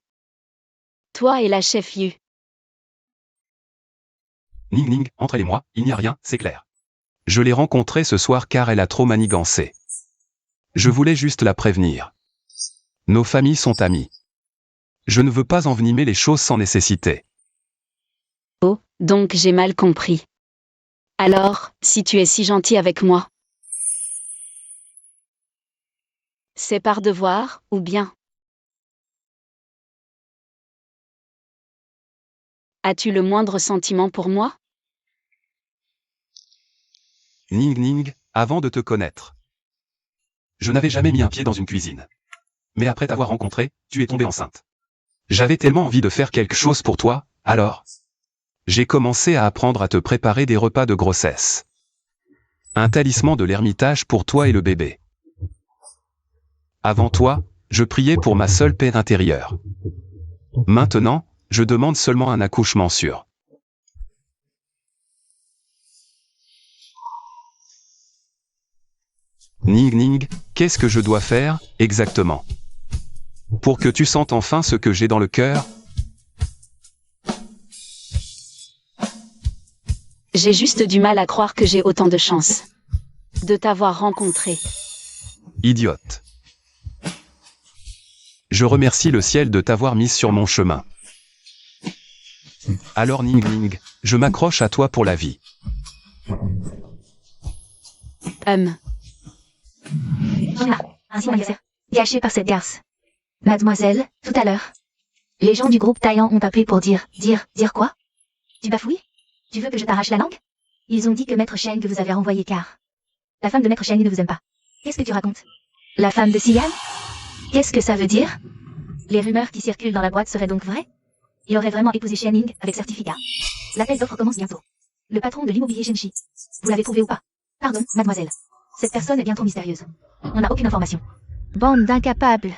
Toi et la chef-lieu. Ning Ning, entre elle et moi, il n'y a rien, c'est clair. Je l'ai rencontrée ce soir car elle a trop manigancé. Je voulais juste la prévenir. Nos familles sont amies. Je ne veux pas envenimer les choses sans nécessité. Oh, donc j'ai mal compris. Alors, si tu es si gentil avec moi, c'est par devoir, ou bien? As-tu le moindre sentiment pour moi? Ning Ning, avant de te connaître. Je n'avais jamais mis un pied dans une cuisine. Mais après t'avoir rencontré, tu es tombée enceinte. J'avais tellement envie de faire quelque chose pour toi, alors j'ai commencé à apprendre à te préparer des repas de grossesse. Un talisman de l'ermitage pour toi et le bébé. Avant toi, je priais pour ma seule paix intérieure. Maintenant, je demande seulement un accouchement sûr. Ning Ning, qu'est-ce que je dois faire, exactement? Pour que tu sentes enfin ce que j'ai dans le cœur? J'ai juste du mal à croire que j'ai autant de chance de t'avoir rencontré. Idiote. Je remercie le ciel de t'avoir mise sur mon chemin. Alors Ning Ning, je m'accroche à toi pour la vie. Ainsi mon anniversaire. Gâché par cette garce. Mademoiselle, tout à l'heure. Les gens du groupe Taillant ont appelé pour dire quoi? Tu bafouilles? Tu veux que je t'arrache la langue? Ils ont dit que Maître Sheng vous avait renvoyé car la femme de Maître Sheng ne vous aime pas. Qu'est-ce que tu racontes? La femme de Xian? Qu'est-ce que ça veut dire? Les rumeurs qui circulent dans la boîte seraient donc vraies? Il aurait vraiment épousé Xianing avec certificat. L'appel d'offres commence bientôt. Le patron de l'immobilier Shenchi. Vous l'avez trouvé ou pas? Pardon, mademoiselle. Cette personne est bien trop mystérieuse. On n'a aucune information. Bande d'incapables.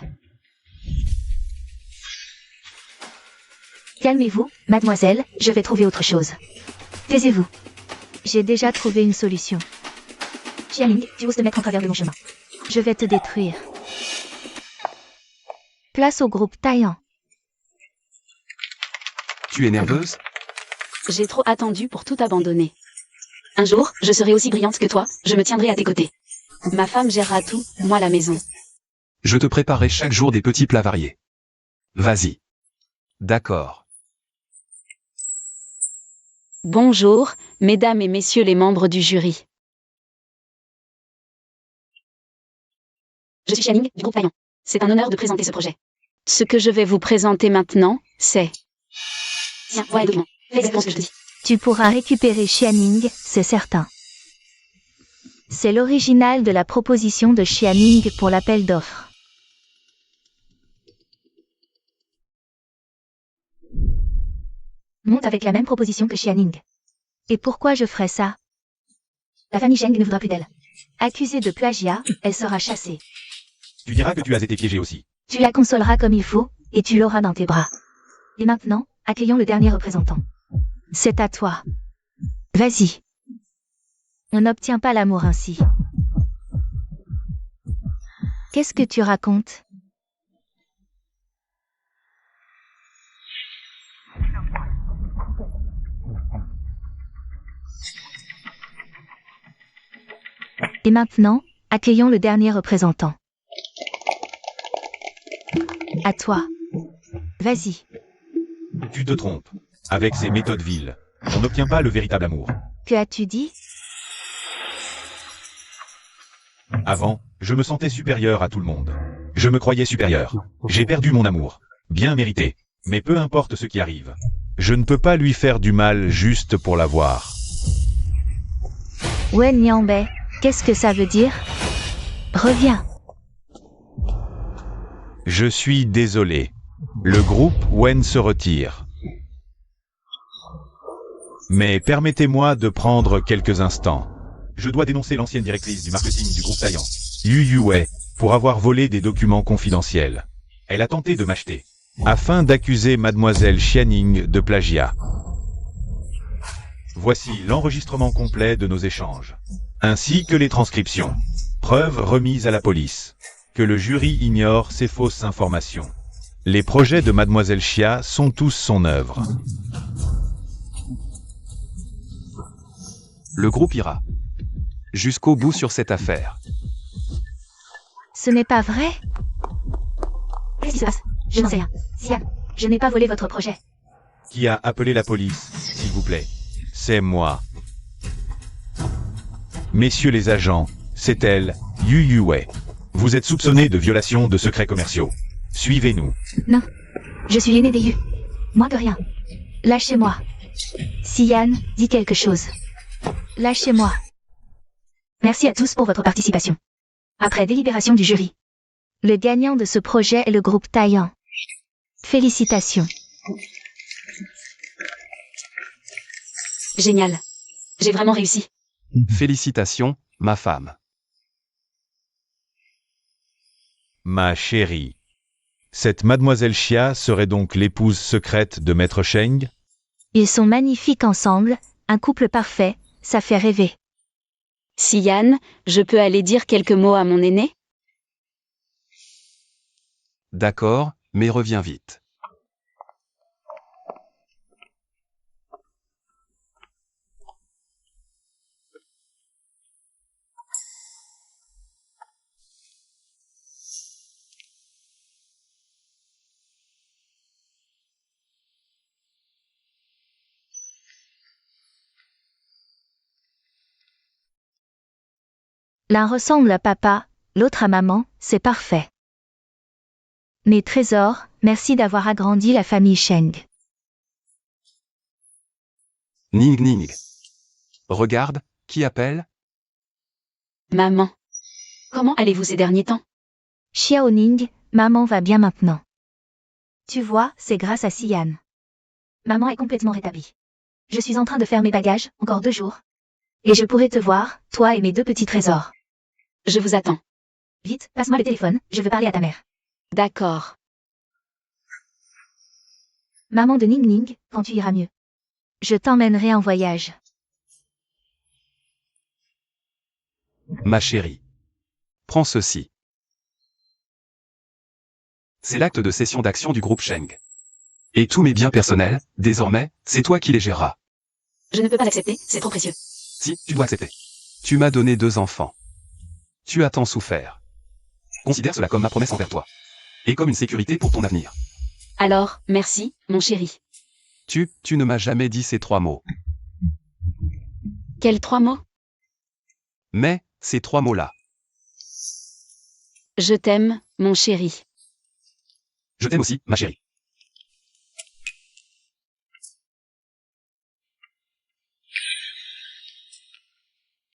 Calmez-vous, mademoiselle, je vais trouver autre chose. Taisez-vous. J'ai déjà trouvé une solution. Xianing, tu oses te mettre en travers de mon chemin. Je vais te détruire. Place au groupe Taillant. Tu es nerveuse? J'ai trop attendu pour tout abandonner. Un jour, je serai aussi brillante que toi, je me tiendrai à tes côtés. Ma femme gérera tout, moi la maison. Je te préparerai chaque jour des petits plats variés. Vas-y. D'accord. Bonjour, mesdames et messieurs les membres du jury. Je suis Xianing, du groupe Taillant. C'est un honneur de présenter ce projet. Ce que je vais vous présenter maintenant, c'est... Tiens, voilà le document. Fais exactement ce que je te dis. Tu pourras récupérer Xianing, c'est certain. C'est l'original de la proposition de Xianing pour l'appel d'offres. Monte avec la même proposition que Xianing. Et pourquoi je ferais ça? La famille Sheng ne voudra plus d'elle. Accusée de plagiat, elle sera chassée. Tu diras que tu as été piégé aussi. Tu la consoleras comme il faut, et tu l'auras dans tes bras. Et maintenant, accueillons le dernier représentant. C'est à toi. Vas-y. On n'obtient pas l'amour ainsi. Qu'est-ce que tu racontes? Et maintenant, accueillons le dernier représentant. À toi. Vas-y. Tu te trompes. Avec ces méthodes viles, on n'obtient pas le véritable amour. Que as-tu dit? Avant, je me sentais supérieur à tout le monde. Je me croyais supérieur. J'ai perdu mon amour. Bien mérité. Mais peu importe ce qui arrive. Je ne peux pas lui faire du mal juste pour l'avoir. Wen Yanbei, qu'est-ce que ça veut dire? Reviens. Je suis désolé. Le groupe Wen se retire. Mais permettez-moi de prendre quelques instants. Je dois dénoncer l'ancienne directrice du marketing du groupe Taillant, Yu Yuwei, pour avoir volé des documents confidentiels. Elle a tenté de m'acheter, afin d'accuser mademoiselle Xianing de plagiat. Voici l'enregistrement complet de nos échanges, ainsi que les transcriptions. Preuves remises à la police. Que le jury ignore ces fausses informations. Les projets de mademoiselle Xia sont tous son œuvre. Le groupe ira jusqu'au bout sur cette affaire. Ce n'est pas vrai? Qu'est-ce qui se passe? Je n'en sais rien. Xian, je n'ai pas volé votre projet. Qui a appelé la police, s'il vous plaît? C'est moi. Messieurs les agents, c'est elle, Yu Yuwei. Vous êtes soupçonnés de violation de secrets commerciaux. Suivez-nous. Non. Je suis l'aîné des Yu. Moins que rien. Lâchez-moi. Xian, dis quelque chose. Lâchez-moi. Merci à tous pour votre participation. après délibération du jury. Le gagnant de ce projet est le groupe Taillant. Félicitations. Génial. J'ai vraiment réussi. Félicitations, ma femme. Ma chérie. Cette mademoiselle Chia serait donc l'épouse secrète de Maître Cheng? Ils sont magnifiques ensemble, un couple parfait, ça fait rêver. Sian, je peux aller dire quelques mots à mon aîné? D'accord, mais reviens vite. L'un ressemble à papa, l'autre à maman, c'est parfait. Mes trésors, merci d'avoir agrandi la famille Cheng. Ning Ning. Regarde, qui appelle? Maman. Comment allez-vous ces derniers temps? Xiaoning, maman va bien maintenant. Tu vois, c'est grâce à Sian. Maman est complètement rétablie. Je suis en train de faire mes bagages, encore 2 jours. Et je pourrai te voir, toi et mes 2 petits trésors. Je vous attends. Vite, passe-moi le téléphone, je veux parler à ta mère. D'accord. Maman de Ning Ning, quand tu iras mieux. Je t'emmènerai en voyage. Ma chérie. Prends ceci. C'est l'acte de cession d'action du groupe Cheng. Et tous mes biens personnels, désormais, c'est toi qui les géreras. Je ne peux pas l'accepter, c'est trop précieux. Si, tu dois accepter. Tu m'as donné 2 enfants. Tu as tant souffert. Considère cela comme ma promesse envers toi. Et comme une sécurité pour ton avenir. Alors, merci, mon chéri. Tu ne m'as jamais dit ces 3 mots. Quels 3 mots? Mais, ces 3 mots-là. Je t'aime, mon chéri. Je t'aime aussi, ma chérie.